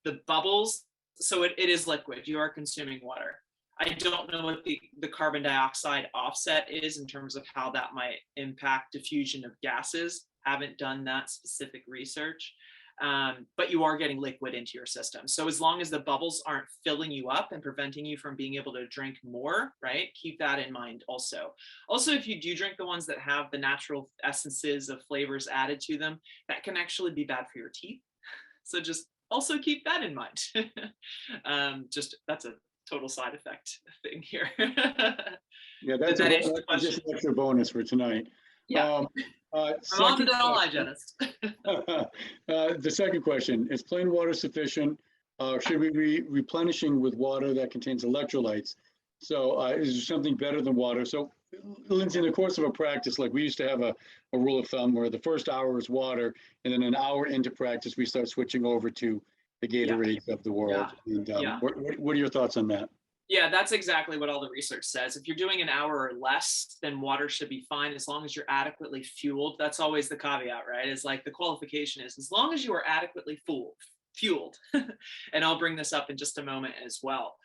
The bubbles, so it is liquid. You are consuming water. I don't know what the carbon dioxide offset is in terms of how that might impact diffusion of gases. Haven't done that specific research. But you are getting liquid into your system. So as long as the bubbles aren't filling you up and preventing you from being able to drink more, right? Keep that in mind also. Also, if you do drink the ones that have the natural essences of flavors added to them, that can actually be bad for your teeth. So just also keep that in mind. That's a total side effect thing here. Yeah, that's just an extra bonus for tonight. Yeah. I'm on the dental hygienist. The second question, is plain water sufficient? Should we be replenishing with water that contains electrolytes? So is there something better than water? So Lindsay, in the course of a practice, like we used to have a rule of thumb where the first hour is water, and then an hour into practice, we start switching over to the Gatorades of the world. And, what are your thoughts on that? Yeah, that's exactly what all the research says. If you're doing an hour or less, then water should be fine as long as you're adequately fueled. That's always the caveat, right? Is like the qualification is as long as you are adequately fueled. And I'll bring this up in just a moment as well.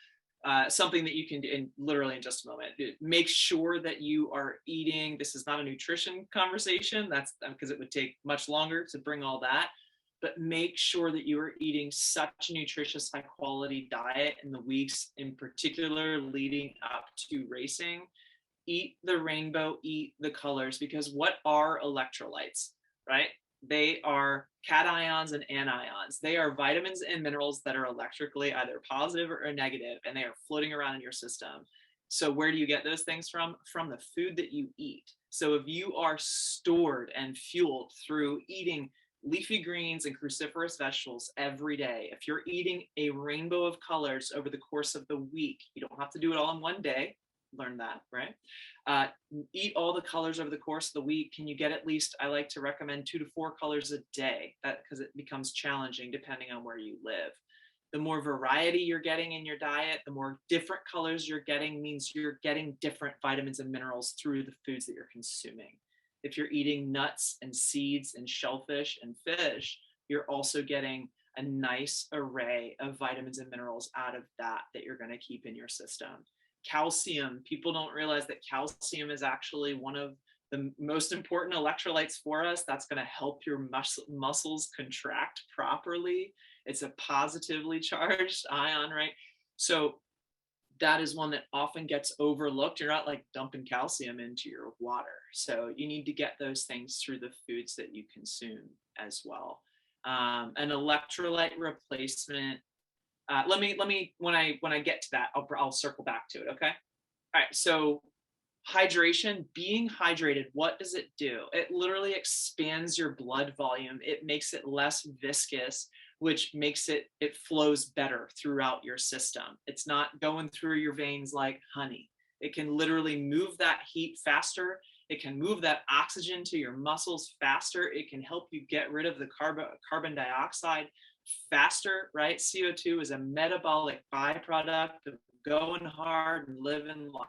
Something that you can do literally in just a moment. Make sure that you are eating. This is not a nutrition conversation. That's because it would take much longer to bring all that. But make sure that you are eating such a nutritious, high quality diet in the weeks in particular leading up to racing. Eat the rainbow, eat the colors, because what are electrolytes, right? They are cations and anions. They are vitamins and minerals that are electrically either positive or negative, and they are floating around in your system. So where do you get those things from? From the food that you eat. So if you are stored and fueled through eating leafy greens and cruciferous vegetables every day, if you're eating a rainbow of colors over the course of the week, you don't have to do it all in one day. Learn that, right? Eat all the colors over the course of the week. Can you get at least, I like to recommend 2 to 4 colors a day, because it becomes challenging depending on where you live. The more variety you're getting in your diet, the more different colors you're getting means you're getting different vitamins and minerals through the foods that you're consuming. If you're eating nuts and seeds and shellfish and fish, you're also getting a nice array of vitamins and minerals out of that you're going to keep in your system. Calcium, people don't realize that calcium is actually one of the most important electrolytes for us. That's going to help your muscles contract properly. It's a positively charged ion, right? So that is one that often gets overlooked. You're not like dumping calcium into your water. So you need to get those things through the foods that you consume as well. An electrolyte replacement. Let me when I get to that, I'll circle back to it. Okay. All right. So hydration, being hydrated, what does it do? It literally expands your blood volume. It makes it less viscous, which makes it flows better throughout your system. It's not going through your veins like honey. It can literally move that heat faster. It can move that oxygen to your muscles faster. It can help you get rid of the carbon dioxide faster, right? CO2 is a metabolic byproduct of going hard and living life,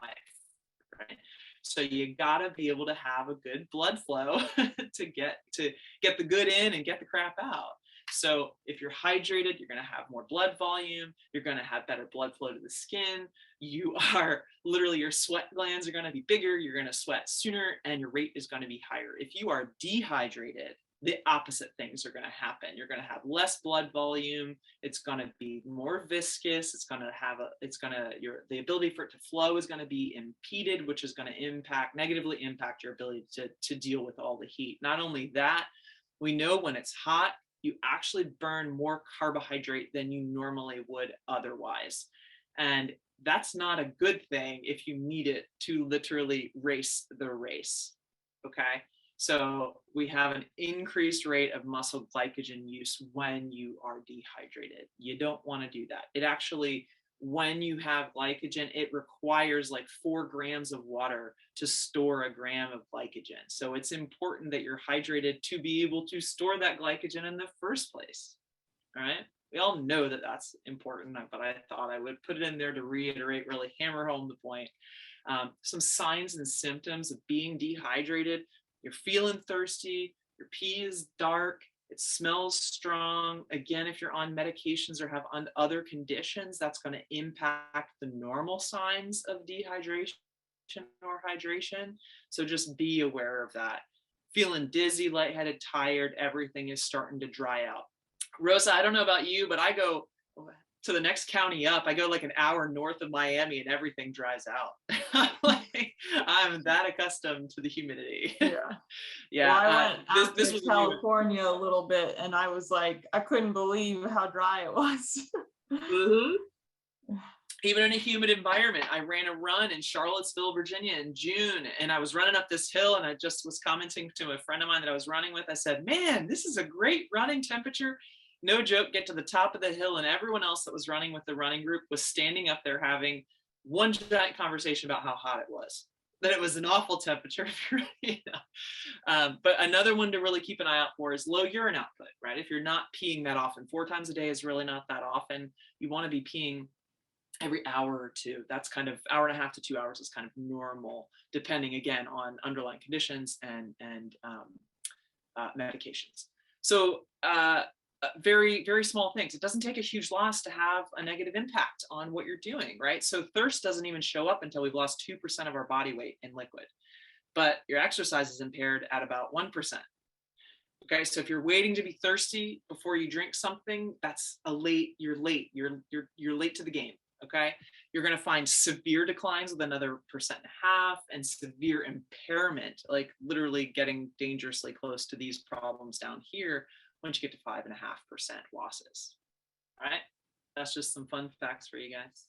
right? So you gotta be able to have a good blood flow to get the good in and get the crap out. So if you're hydrated, you're going to have more blood volume. You're going to have better blood flow to the skin. You are literally, your sweat glands are going to be bigger. You're going to sweat sooner and your rate is going to be higher. If you are dehydrated, the opposite things are going to happen. You're going to have less blood volume. It's going to be more viscous. It's going to have the ability for it to flow is going to be impeded, which is going to negatively impact your ability to deal with all the heat. Not only that, we know when it's hot, you actually burn more carbohydrate than you normally would otherwise. And that's not a good thing if you need it to literally race the race, okay? So we have an increased rate of muscle glycogen use when you are dehydrated. You don't want to do that. It actually, when you have glycogen, it requires like 4 grams of water to store a gram of glycogen. So it's important that you're hydrated to be able to store that glycogen in the first place. All right. We all know that that's important, but I thought I would put it in there to reiterate, really hammer home the point. Some signs and symptoms of being dehydrated: you're feeling thirsty, your pee is dark, it smells strong. Again, if you're on medications or have other conditions, that's going to impact the normal signs of dehydration or hydration. So just be aware of that. Feeling dizzy, lightheaded, tired, everything is starting to dry out. Rosa, I don't know about you, but I go to the next county up. I go like an hour north of Miami and everything dries out. Like, I'm that accustomed to the humidity. Yeah. Yeah. Well, I went out this to was California a little bit and I was like, I couldn't believe how dry it was. Mm-hmm. Even in a humid environment. I ran a run in Charlottesville, Virginia in June, and I was running up this hill, and I just was commenting to a friend of mine that I was running with. I said, man, this is a great running temperature. No joke, get to the top of the hill, and everyone else that was running with the running group was standing up there having one giant conversation about how hot it was, that it was an awful temperature. But another one to really keep an eye out for is low urine output, right? If you're not peeing that often, 4 times a day is really not that often. You want to be peeing every hour or two. That's kind of hour and a half to 2 hours is kind of normal, depending again on underlying conditions and medications. So very, very small things. It doesn't take a huge loss to have a negative impact on what you're doing, right? So thirst doesn't even show up until we've lost 2% of our body weight in liquid, but your exercise is impaired at about 1%. Okay, so if you're waiting to be thirsty before you drink something, you're late to the game. Okay, you're going to find severe declines with another 1.5% and severe impairment, like literally getting dangerously close to these problems down here once you get to 5.5% losses. All right, that's just some fun facts for you guys.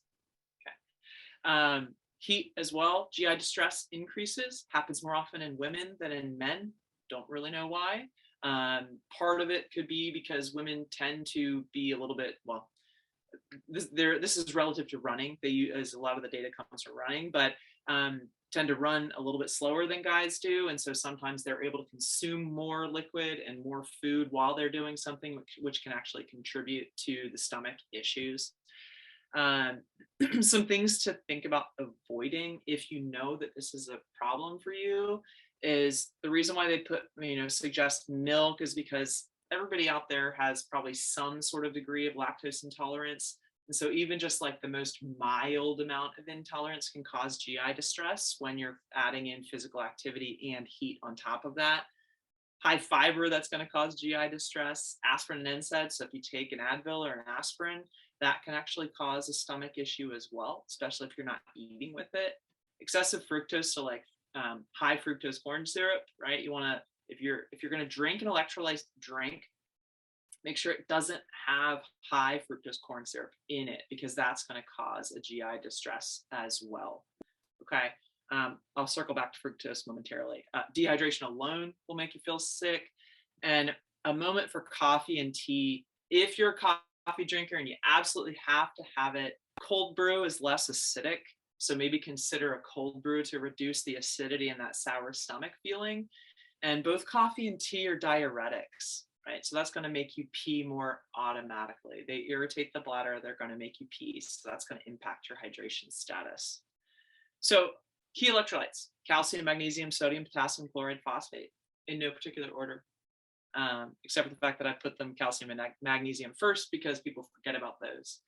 Okay, heat as well. GI distress increases, happens more often in women than in men. Don't really know why. Part of it could be because women tend to be a little bit, well, this is relative to running. They use, a lot of the data comes from running, but tend to run a little bit slower than guys do. And so sometimes they're able to consume more liquid and more food while they're doing something, which can actually contribute to the stomach issues. Some things to think about avoiding if you know that this is a problem for you is the reason why they suggest milk is because everybody out there has probably some sort of degree of lactose intolerance. And so even just like the most mild amount of intolerance can cause GI distress when you're adding in physical activity and heat on top of that. High fiber, that's going to cause GI distress. Aspirin and NSAIDs, so if you take an Advil or an aspirin, that can actually cause a stomach issue as well, especially if you're not eating with it. Excessive fructose, so like high fructose corn syrup, right? You want to, if you're going to drink an electrolyte drink, make sure it doesn't have high fructose corn syrup in it, because that's going to cause a GI distress as well. Okay. I'll circle back to fructose momentarily. Dehydration alone will make you feel sick. And a moment for coffee and tea. If you're a coffee drinker and you absolutely have to have it, cold brew is less acidic. So maybe consider a cold brew to reduce the acidity and that sour stomach feeling. And both coffee and tea are diuretics, right? So that's going to make you pee more automatically. They irritate the bladder, they're going to make you pee. So that's going to impact your hydration status. So key electrolytes: calcium, magnesium, sodium, potassium, chloride, phosphate, in no particular order, except for the fact that I put them calcium and magnesium first because people forget about those.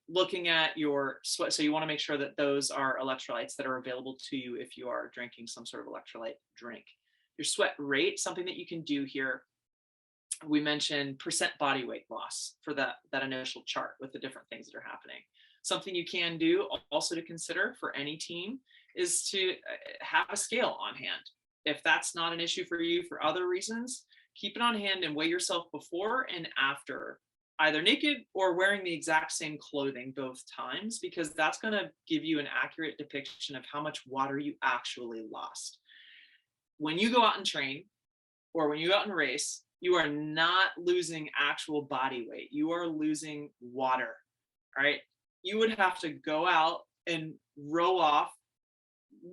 Looking at your sweat, so you want to make sure that those are electrolytes that are available to you if you are drinking some sort of electrolyte drink. Your sweat rate, something that you can do here. We mentioned percent body weight loss for that initial chart with the different things that are happening. Something you can do also to consider for any team is to have a scale on hand. If that's not an issue for you for other reasons, keep it on hand and weigh yourself before and after, either naked or wearing the exact same clothing both times, because that's going to give you an accurate depiction of how much water you actually lost. When you go out and train or when you go out and race, you are not losing actual body weight. You are losing water, right? You would have to go out and row off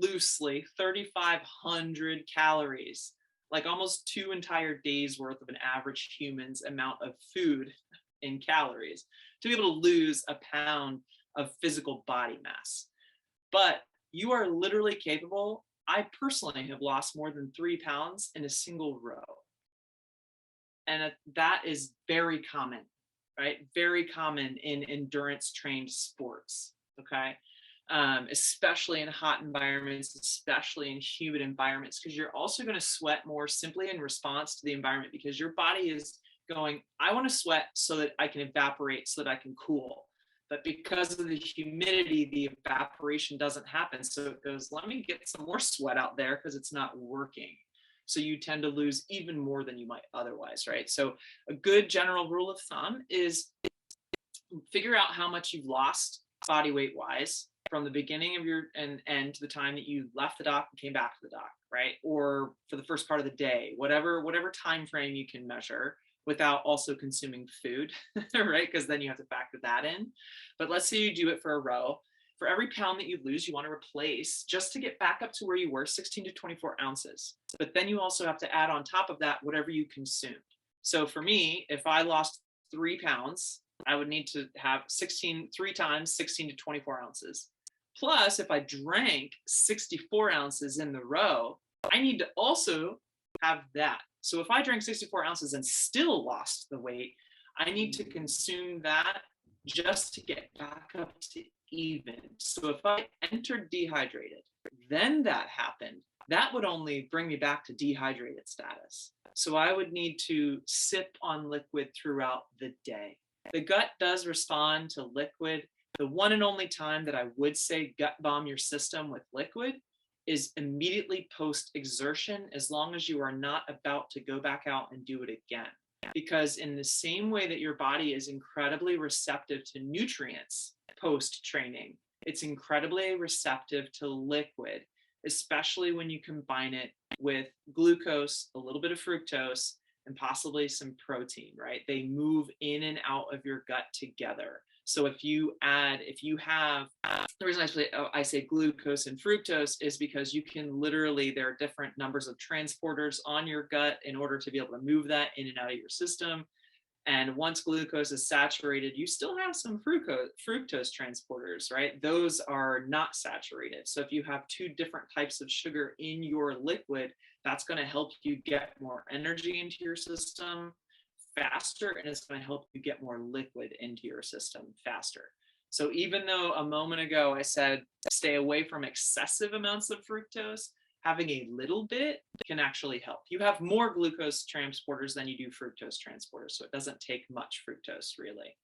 loosely 3,500 calories, like almost 2 entire days worth of an average human's amount of food in calories, to be able to lose a pound of physical body mass. But you are literally capable. I personally have lost more than 3 pounds in a single row. And that is very common, right? Very common in endurance trained sports, okay? Especially in hot environments, especially in humid environments, because you're also going to sweat more simply in response to the environment, because your body is going, I want to sweat so that I can evaporate, so that I can cool. But because of the humidity, the evaporation doesn't happen. So it goes, let me get some more sweat out there because it's not working. So you tend to lose even more than you might otherwise, right? So a good general rule of thumb is figure out how much you've lost body weight wise from the beginning of your end to the time that you left the dock and came back to the dock, right? Or for the first part of the day, whatever time frame you can measure without also consuming food, right? Because then you have to factor that in. But let's say you do it for a row. For every pound that you lose, you want to replace, just to get back up to where you were, 16 to 24 ounces. But then you also have to add on top of that whatever you consumed. So for me, if I lost 3 pounds, I would need to have 3 times 16 to 24 ounces. Plus, if I drank 64 ounces in the row, I need to also have that. So if I drank 64 ounces and still lost the weight, I need to consume that just to get back up to even. So if I entered dehydrated, then that happened, that would only bring me back to dehydrated status. So I would need to sip on liquid throughout the day. The gut does respond to liquid. The one and only time that I would say gut bomb your system with liquid is immediately post exertion, as long as you are not about to go back out and do it again. Because in the same way that your body is incredibly receptive to nutrients post training, it's incredibly receptive to liquid, especially when you combine it with glucose, a little bit of fructose, and possibly some protein, right? They move in and out of your gut together. So if you have, the reason I say glucose and fructose is because you can literally, there are different numbers of transporters on your gut in order to be able to move that in and out of your system. And once glucose is saturated, you still have some fructose transporters, right? Those are not saturated. So if you have 2 different types of sugar in your liquid, that's going to help you get more energy into your system faster, and it's going to help you get more liquid into your system faster. So even though a moment ago I said stay away from excessive amounts of fructose, having a little bit can actually help. You have more glucose transporters than you do fructose transporters, so it doesn't take much fructose really.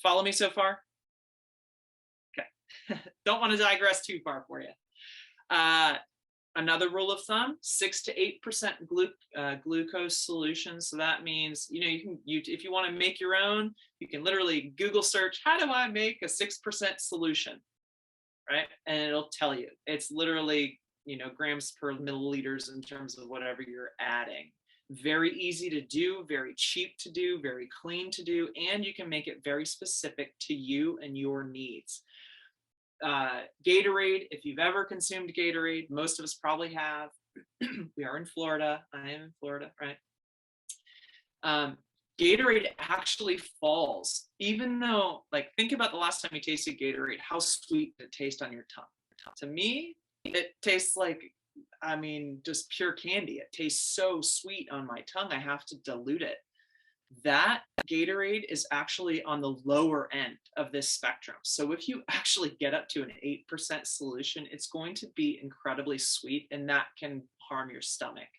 Follow me so far? Okay. Don't want to digress too far for you. Another rule of thumb: 6 to 8% glucose solution. So that means, if you want to make your own, you can literally Google search, how do I make a 6% solution? right? And it'll tell you. It's literally, grams per milliliters in terms of whatever you're adding. Very easy to do, very cheap to do, very clean to do, and you can make it very specific to you and your needs. Gatorade, if you've ever consumed Gatorade, most of us probably have. We are in Florida. I am in Florida, right? Gatorade actually falls, even though, like, think about the last time you tasted Gatorade, how sweet did it taste on your tongue? To me, it tastes like, just pure candy. It tastes so sweet on my tongue, I have to dilute it. That Gatorade is actually on the lower end of this spectrum. So if you actually get up to an 8% solution, it's going to be incredibly sweet, and that can harm your stomach,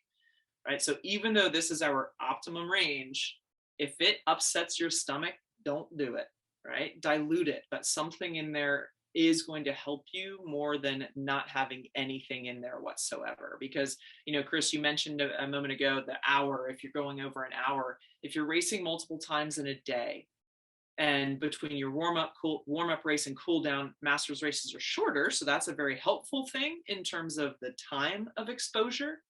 right? So even though this is our optimum range, if it upsets your stomach, don't do it, right? Dilute it, but something in there is going to help you more than not having anything in there whatsoever. Because, Chris, you mentioned a moment ago, the hour, if you're going over an hour, if you're racing multiple times in a day, and between your warm-up race and cool down, masters races are shorter. So that's a very helpful thing in terms of the time of exposure.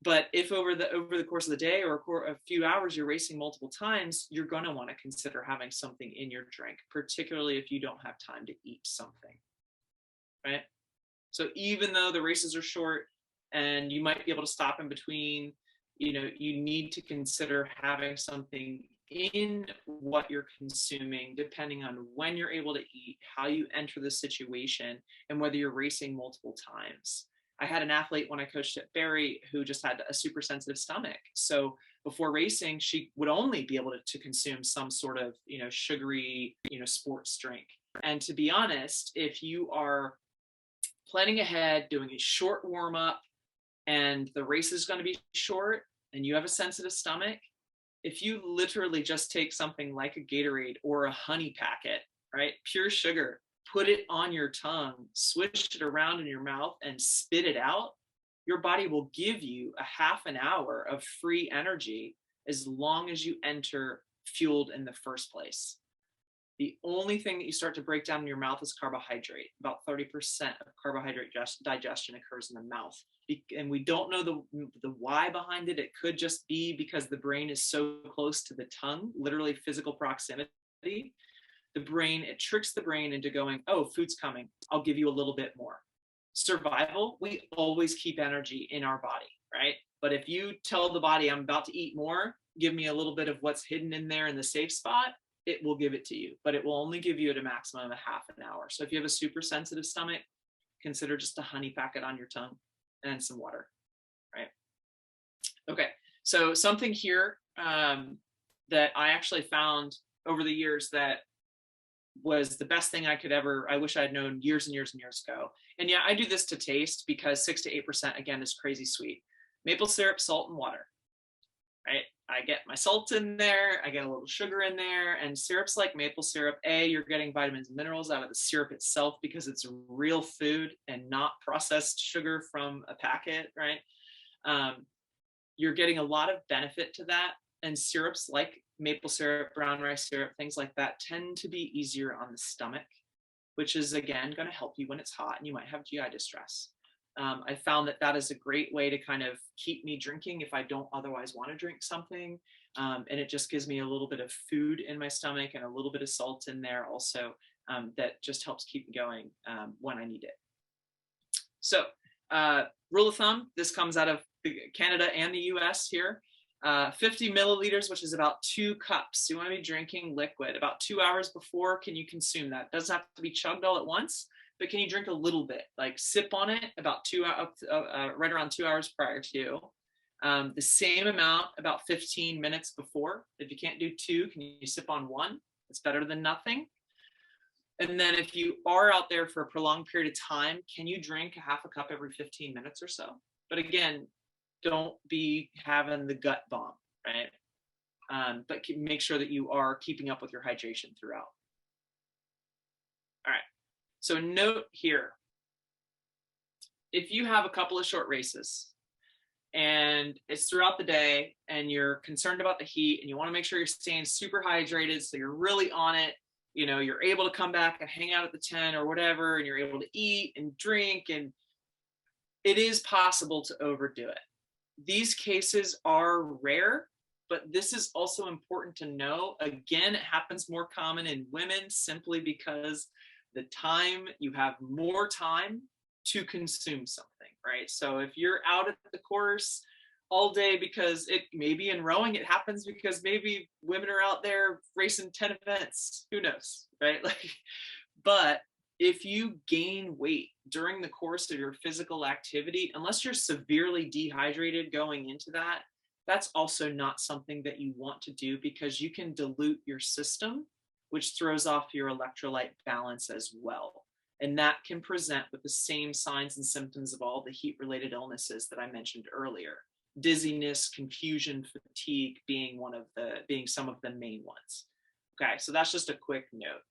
But if over the course of the day or a few hours you're racing multiple times, you're going to want to consider having something in your drink, particularly if you don't have time to eat something, right? So even though the races are short and you might be able to stop in between, you need to consider having something in what you're consuming, depending on when you're able to eat, how you enter the situation, and whether you're racing multiple times. I had an athlete when I coached at Barry who just had a super sensitive stomach. So before racing, she would only be able to consume some sort of, sugary, sports drink. And to be honest, if you are planning ahead, doing a short warm up, and the race is going to be short, and you have a sensitive stomach, if you literally just take something like a Gatorade or a honey packet, right, pure sugar, put it on your tongue, swish it around in your mouth, and spit it out, your body will give you a half an hour of free energy as long as you enter fueled in the first place. The only thing that you start to break down in your mouth is carbohydrate. About 30% of carbohydrate digestion occurs in the mouth. And we don't know the why behind it. It could just be because the brain is so close to the tongue, literally physical proximity. It tricks the brain into going, oh, food's coming, I'll give you a little bit more. Survival, we always keep energy in our body, right? But if you tell the body, I'm about to eat more, give me a little bit of what's hidden in there in the safe spot, it will give it to you, but it will only give you at a maximum of half an hour. So if you have a super sensitive stomach, consider just a honey packet on your tongue and some water, right? Okay, so something here that I actually found over the years that was the best thing I wish I had known years and years and years ago. And yeah, I do this to taste because 6 to 8%, again, is crazy sweet. Maple syrup, salt, and water, right? I get my salt in there, I get a little sugar in there, and syrups like maple syrup, you're getting vitamins and minerals out of the syrup itself because it's real food and not processed sugar from a packet, right? You're getting a lot of benefit to that. And syrups like maple syrup, brown rice syrup, things like that tend to be easier on the stomach, which is, again, going to help you when it's hot and you might have GI distress. I found that is a great way to kind of keep me drinking if I don't otherwise want to drink something. And it just gives me a little bit of food in my stomach and a little bit of salt in there also, that just helps keep me going when I need it. So rule of thumb, this comes out of Canada and the US here. 50 milliliters, which is about 2 cups. You want to be drinking liquid. About 2 hours before, can you consume that? It doesn't have to be chugged all at once, but can you drink a little bit? Like sip on it about right around 2 hours prior to. The same amount about 15 minutes before. If you can't do 2, can you sip on 1? It's better than nothing. And then if you are out there for a prolonged period of time, can you drink a half a cup every 15 minutes or so? But again, don't be having the gut bomb, right? But make sure that you are keeping up with your hydration throughout. All right, so note here, if you have a couple of short races and it's throughout the day and you're concerned about the heat and you want to make sure you're staying super hydrated, so you're really on it, you're able to come back and hang out at the tent or whatever, and you're able to eat and drink, and it is possible to overdo it. These cases are rare, but this is also important to know. Again, it happens more common in women simply because you have more time to consume something, right? So if you're out at the course all day, because it maybe in rowing, it happens because maybe women are out there racing 10 events, who knows, right? But if you gain weight during the course of your physical activity, unless you're severely dehydrated going into that, that's also not something that you want to do, because you can dilute your system, which throws off your electrolyte balance as well. And that can present with the same signs and symptoms of all the heat-related illnesses that I mentioned earlier. Dizziness, confusion, fatigue being some of the main ones. Okay, so that's just a quick note.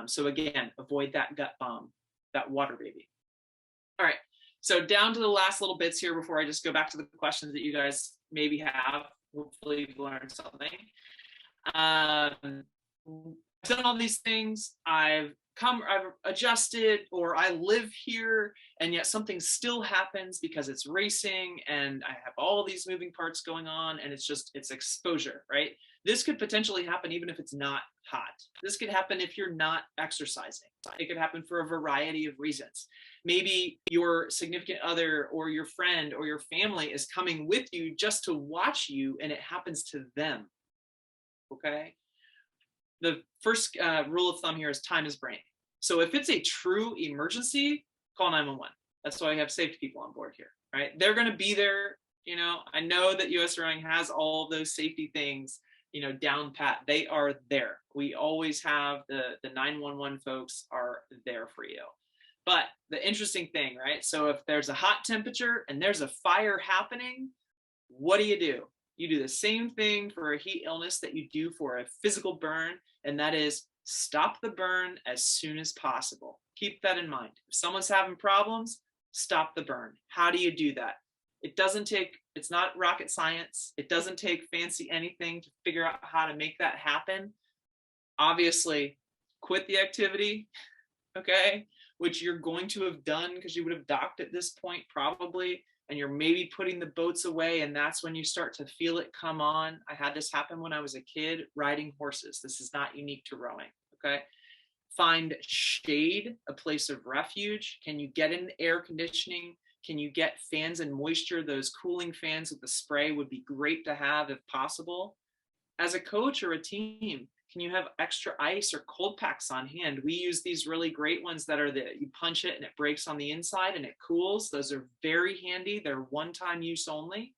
So again, avoid that gut bomb, that water baby. All right, so down to the last little bits here before I just go back to the questions that you guys maybe have. Hopefully you've learned something. I've done all these things. I've adjusted, or I live here, and yet something still happens because it's racing and I have all these moving parts going on, and it's exposure, right? This could potentially happen even if it's not hot. This could happen if you're not exercising. It could happen for a variety of reasons. Maybe your significant other or your friend or your family is coming with you just to watch you, and it happens to them, okay? The first rule of thumb here is time is brain. So if it's a true emergency, call 911. That's why I have safety people on board here, right? They're going to be there. I know that US Rowing has all of those safety things, down pat. They are there. We always have the 911 folks are there for you. But the interesting thing, right? So if there's a hot temperature and there's a fire happening, what do? You do the same thing for a heat illness that you do for a physical burn, and that is stop the burn as soon as possible. Keep that in mind. If someone's having problems, stop the burn. How do you do that? It's not rocket science. It doesn't take fancy anything to figure out how to make that happen. Obviously, quit the activity, okay, which you're going to have done because you would have docked at this point probably, and you're maybe putting the boats away, and that's when you start to feel it come on. I had this happen when I was a kid riding horses. This is not unique to rowing, okay? Find shade, a place of refuge. Can you get in air conditioning? Can you get fans and moisture? Those cooling fans with the spray would be great to have if possible. As a coach or a team, can you have extra ice or cold packs on hand? We use these really great ones that are you punch it and it breaks on the inside and it cools. Those are very handy. They're one-time use only.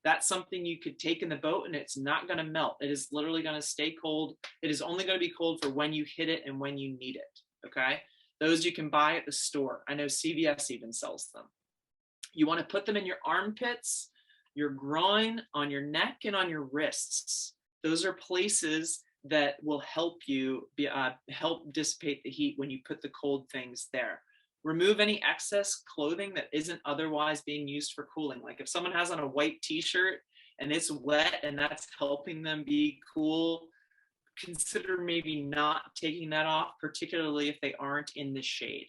That's something you could take in the boat and it's not going to melt. It is literally going to stay cold. It is only going to be cold for when you hit it and when you need it, okay? Those you can buy at the store. I know CVS even sells them. You want to put them in your armpits, your groin, on your neck, and on your wrists. Those are places that will help you help dissipate the heat when you put the cold things there. Remove any excess clothing that isn't otherwise being used for cooling. Like if someone has on a white t-shirt and it's wet and that's helping them be cool, consider maybe not taking that off, particularly if they aren't in the shade.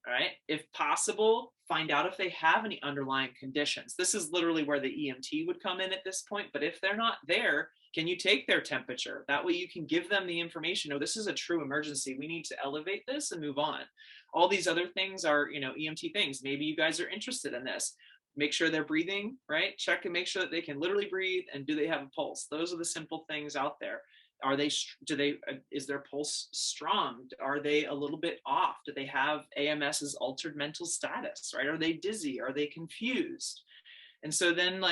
All right. If possible, find out if they have any underlying conditions. This is literally where the EMT would come in at this point. But if they're not there, can you take their temperature? That way you can give them the information. Oh, this is a true emergency. We need to elevate this and move on. All these other things are, EMT things. Maybe you guys are interested in this. Make sure they're breathing, right? Check and make sure that they can literally breathe. And do they have a pulse? Those are the simple things out there. Is their pulse strong? Are they a little bit off? Do they have AMS's altered mental status, right? Are they dizzy? Are they confused? And so then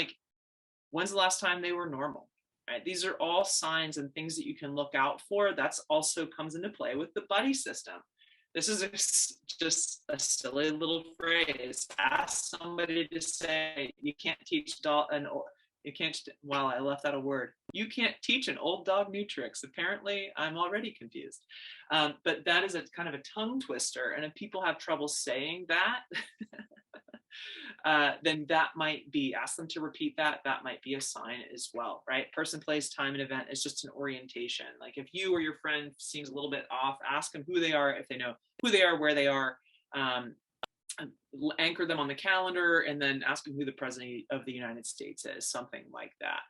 when's the last time they were normal, right? These are all signs and things that you can look out for. That's also comes into play with the buddy system. This is just a silly little phrase. Ask somebody to say, you can't teach I left out a word. You can't teach an old dog new tricks. Apparently, I'm already confused. But that is a kind of a tongue twister. And if people have trouble saying that, then that might be, ask them to repeat that. That might be a sign as well, right? Person, place, time, and event is just an orientation. Like if you or your friend seems a little bit off, ask them who they are, if they know who they are, where they are, anchor them on the calendar, and then ask them who the president of the United States is, something like that,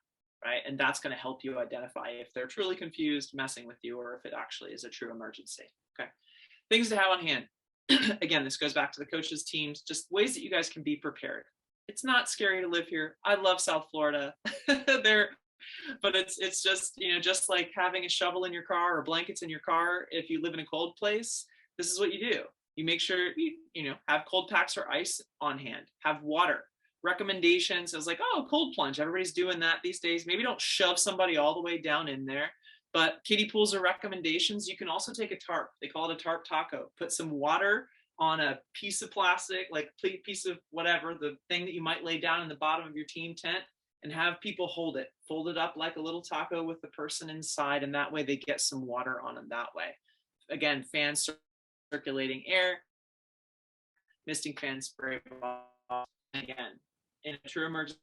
right? And that's going to help you identify if they're truly confused, messing with you, or if it actually is a true emergency. Okay, things to have on hand. Again, this goes back to the coaches, teams, just ways that you guys can be prepared. It's not scary to live here. I love South Florida. But it's just, you know, just like having a shovel in your car or blankets in your car. If you live in a cold place, this is what you do. You make sure you know, have cold packs or ice on hand, have water. Recommendations is like, oh, cold plunge. Everybody's doing that these days. Maybe don't shove somebody all the way down in there. But kiddie pools are recommendations. You can also take a tarp. They call it a tarp taco. Put some water on a piece of plastic, like piece of whatever, the thing that you might lay down in the bottom of your team tent, and have people hold it. Fold it up like a little taco with the person inside, and that way they get some water on them that way. Again, fans circulating air, misting fan spray bottle. Again, in a true emergency,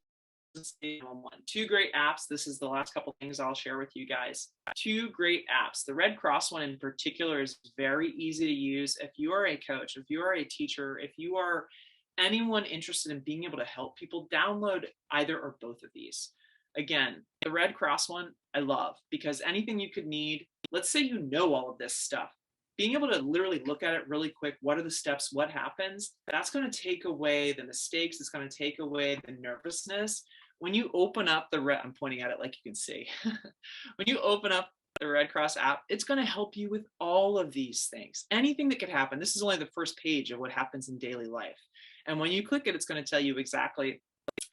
911. Two great apps. This is the last couple things I'll share with you guys. Two great apps. The Red Cross one in particular is very easy to use. If you are a coach, if you are a teacher, if you are anyone interested in being able to help people, download either or both of these. Again, the Red Cross one I love, because anything you could need, let's say you know all of this stuff, being able to literally look at it really quick, what are the steps, what happens, that's going to take away the mistakes, it's going to take away the nervousness. When you open up I'm pointing at it like you can see. When you open up the Red Cross app, it's going to help you with all of these things. Anything that could happen. This is only the first page of what happens in daily life. And when you click it, it's going to tell you exactly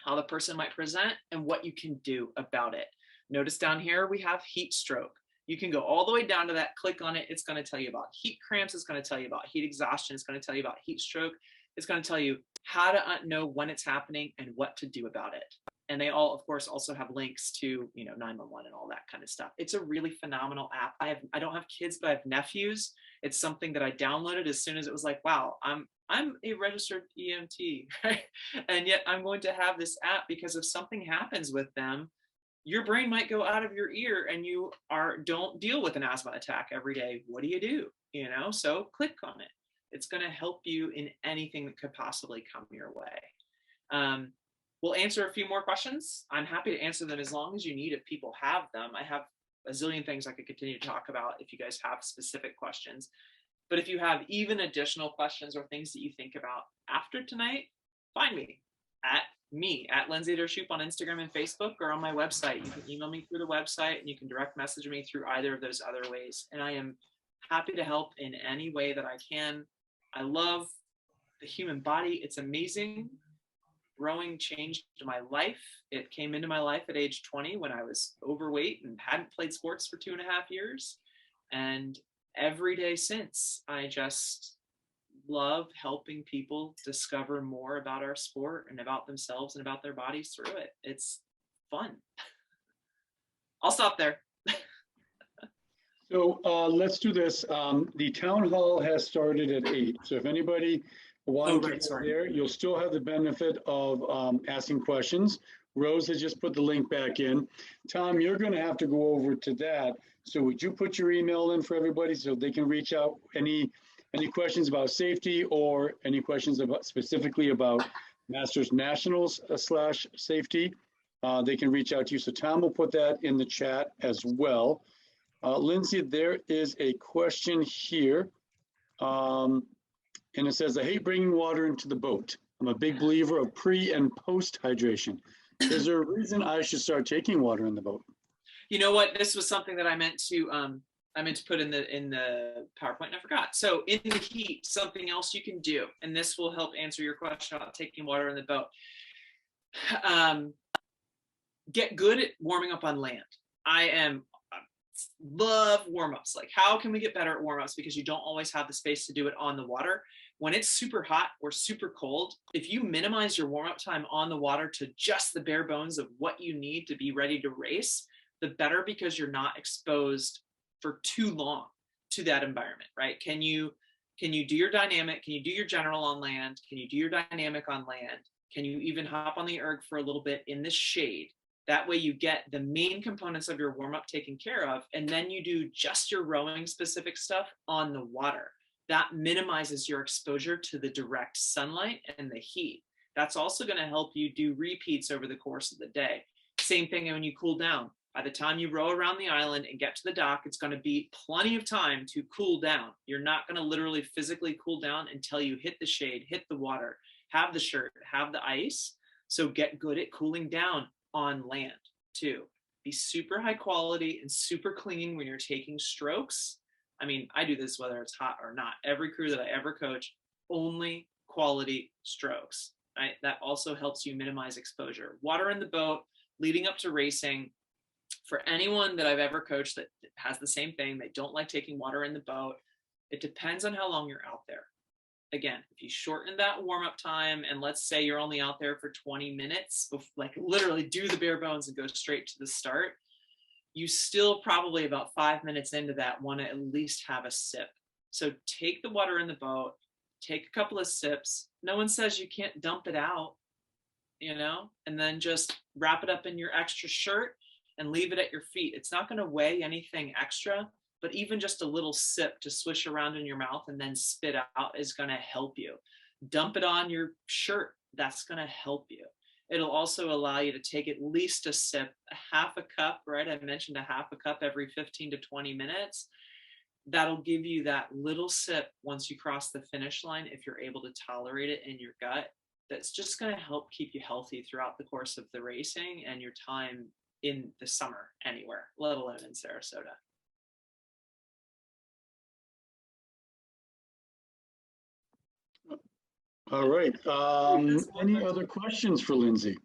how the person might present and what you can do about it. Notice down here, we have heat stroke. You can go all the way down to that, click on it. It's going to tell you about heat cramps. It's going to tell you about heat exhaustion. It's going to tell you about heat stroke. It's going to tell you how to know when it's happening and what to do about it. And they all, of course, also have links to, you know, 911 and all that kind of stuff. It's a really phenomenal app. I don't have kids, but I have nephews. It's something that I downloaded as soon as it was like, wow, I'm a registered EMT, right? And yet I'm going to have this app because if something happens with them, your brain might go out of your ear and you don't deal with an asthma attack every day. What do? You know, so click on it. It's going to help you in anything that could possibly come your way. We'll answer a few more questions. I'm happy to answer them as long as you need, if people have them. I have a zillion things I could continue to talk about if you guys have specific questions. But if you have even additional questions or things that you think about after tonight, find me at Lindsay Dershoop on Instagram and Facebook, or on my website. You can email me through the website, and you can direct message me through either of those other ways. And I am happy to help in any way that I can. I love the human body. It's amazing. Rowing changed my life. It came into my life at age 20 when I was overweight and hadn't played sports for 2.5 years. And every day since, I just love helping people discover more about our sport and about themselves and about their bodies through it. It's fun. I'll stop there. So let's do this. The town hall has started at 8. So if anybody wants to go there, you'll still have the benefit of asking questions. Rose has just put the link back in. Tom, you're going to have to go over to that. So would you put your email in for everybody so they can reach out? Any questions about safety, or any questions about specifically about Masters Nationals / safety? They can reach out to you. So Tom will put that in the chat as well. Lindsay, there is a question here. And it says, I hate bringing water into the boat. I'm a big believer of pre and post hydration. Is there a reason I should start taking water in the boat? You know what? This was something that I meant to put in the PowerPoint, and I forgot. So in the heat, something else you can do, and this will help answer your question about taking water in the boat. Get good at warming up on land. I love warm-ups. Like, how can we get better at warm-ups? Because you don't always have the space to do it on the water. When it's super hot or super cold, if you minimize your warm-up time on the water to just the bare bones of what you need to be ready to race, the better, because you're not exposed for too long to that environment, right? Can you Can you do your dynamic? Can you do your general on land? Can you do your dynamic on land? Can you even hop on the erg for a little bit in the shade? That way you get the main components of your warm-up taken care of, and then you do just your rowing specific stuff on the water. That minimizes your exposure to the direct sunlight and the heat. That's also going to help you do repeats over the course of the day. Same thing when you cool down. By the time you row around the island and get to the dock, it's going to be plenty of time to cool down. You're not going to literally physically cool down until you hit the shade, hit the water, have the shirt, have the ice. So get good at cooling down on land too. Be super high quality and super clean when you're taking strokes. I mean, I do this whether it's hot or not. Every crew that I ever coach, only quality strokes, right? That also helps you minimize exposure. Water in the boat leading up to racing. For anyone that I've ever coached that has the same thing, they don't like taking water in the boat. It depends on how long you're out there. Again, if you shorten that warm-up time, and let's say you're only out there for 20 minutes, like literally do the bare bones and go straight to the start, you still probably about 5 minutes into that want to at least have a sip. So take the water in the boat, take a couple of sips. No one says you can't dump it out, you know, and then just wrap it up in your extra shirt and leave it at your feet. It's not going to weigh anything extra, but even just a little sip to swish around in your mouth and then spit out is going to help you. Dump it on your shirt. That's going to help you. It'll also allow you to take at least a sip, a half a cup, right? I mentioned a half a cup every 15 to 20 minutes. That'll give you that little sip once you cross the finish line, if you're able to tolerate it in your gut. That's just going to help keep you healthy throughout the course of the racing and your time in the summer anywhere, let alone in Sarasota. All right. Any other questions for Lindsay?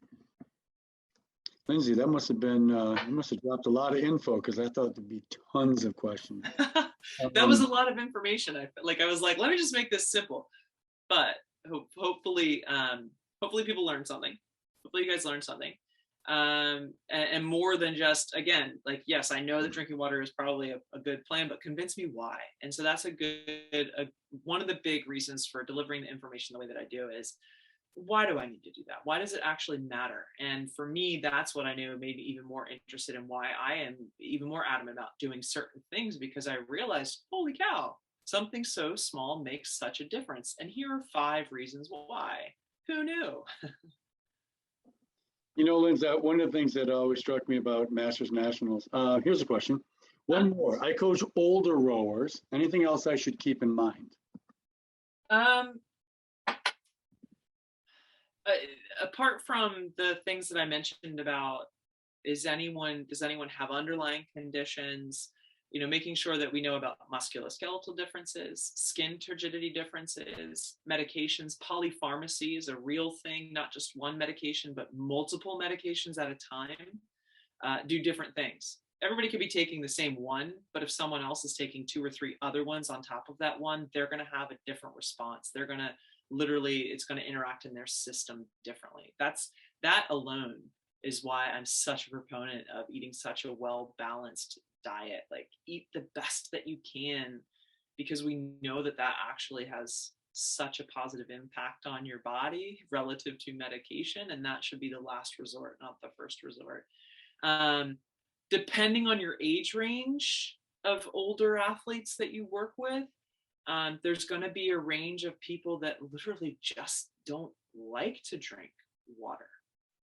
Lindsay, that must have been, you must have dropped a lot of info, because I thought there'd be tons of questions. That was a lot of information. I was like, let me just make this simple. But hopefully people learn something. Hopefully you guys learned something. And more than just, again, like, yes, I know that drinking water is probably a good plan, but convince me why. And so that's one of the big reasons for delivering the information the way that I do is, why do I need to do that? Why does it actually matter? And for me, that's what I knew made me even more interested in why I am even more adamant about doing certain things, because I realized, holy cow, something so small makes such a difference. And here are 5 reasons why. Who knew? You know, Lindsay, one of the things that always struck me about Masters Nationals, here's a question. One more. I coach older rowers. Anything else I should keep in mind? Apart from the things that I mentioned about, does anyone have underlying conditions? You know, making sure that we know about musculoskeletal differences, skin turgidity differences, medications. Polypharmacy is a real thing, not just one medication, but multiple medications at a time do different things. Everybody could be taking the same one, but if someone else is taking 2 or 3 other ones on top of that one, they're going to have a different response. They're going to it's going to interact in their system differently. That alone is why I'm such a proponent of eating such a well-balanced diet. Like, eat the best that you can, because we know that actually has such a positive impact on your body relative to medication, and that should be the last resort, not the first resort. Depending on your age range of older athletes that you work with, there's going to be a range of people that literally just don't like to drink water,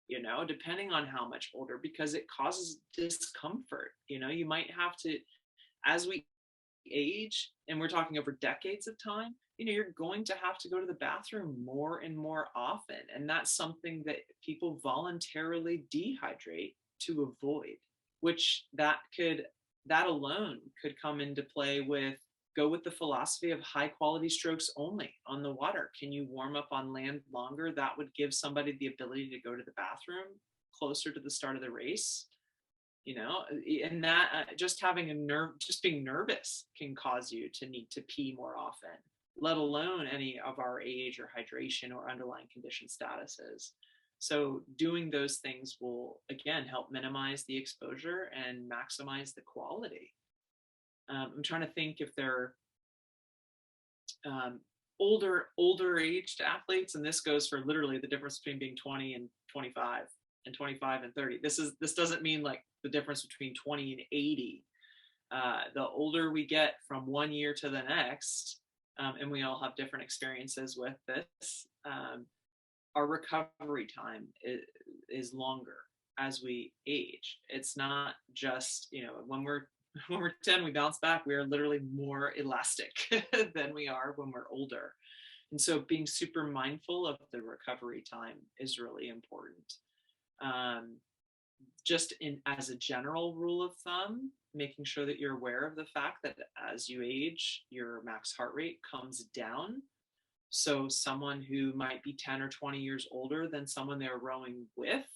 you know, depending on how much older, because it causes discomfort. You know, you might have to, as we age, and we're talking over decades of time, you know, you're going to have to go to the bathroom more and more often. And that's something that people voluntarily dehydrate to avoid, which that alone could come into play with, go with the philosophy of high quality strokes only on the water. Can you warm up on land longer? That would give somebody the ability to go to the bathroom closer to the start of the race, you know, and that just being nervous can cause you to need to pee more often, let alone any of our age or hydration or underlying condition statuses. So doing those things will, again, help minimize the exposure and maximize the quality. I'm trying to think if there older aged athletes, and this goes for literally the difference between being 20 and 25 and 25 and 30. This doesn't mean like the difference between 20 and 80. The older we get from one year to the next, and we all have different experiences with this, our recovery time is longer as we age. It's not just, when we're 10, we bounce back. We are literally more elastic than we are when we're older. And so being super mindful of the recovery time is really important. Just as a general rule of thumb, making sure that you're aware of the fact that as you age, your max heart rate comes down. So someone who might be 10 or 20 years older than someone they're rowing with,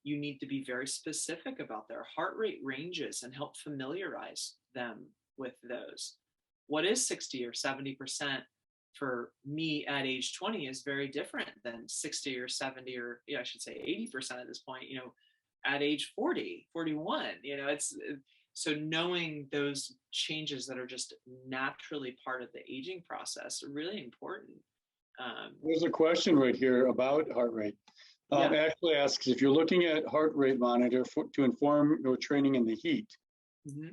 you need to be very specific about their heart rate ranges and help familiarize them with those. What is 60 or 70% for me at age 20 is very different than 60 or 70, or I should say 80% at this point, at age 40, 41, so knowing those changes that are just naturally part of the aging process are really important. There's a question right here about heart rate. Actually asks, if you're looking at heart rate monitor to inform your training in the heat,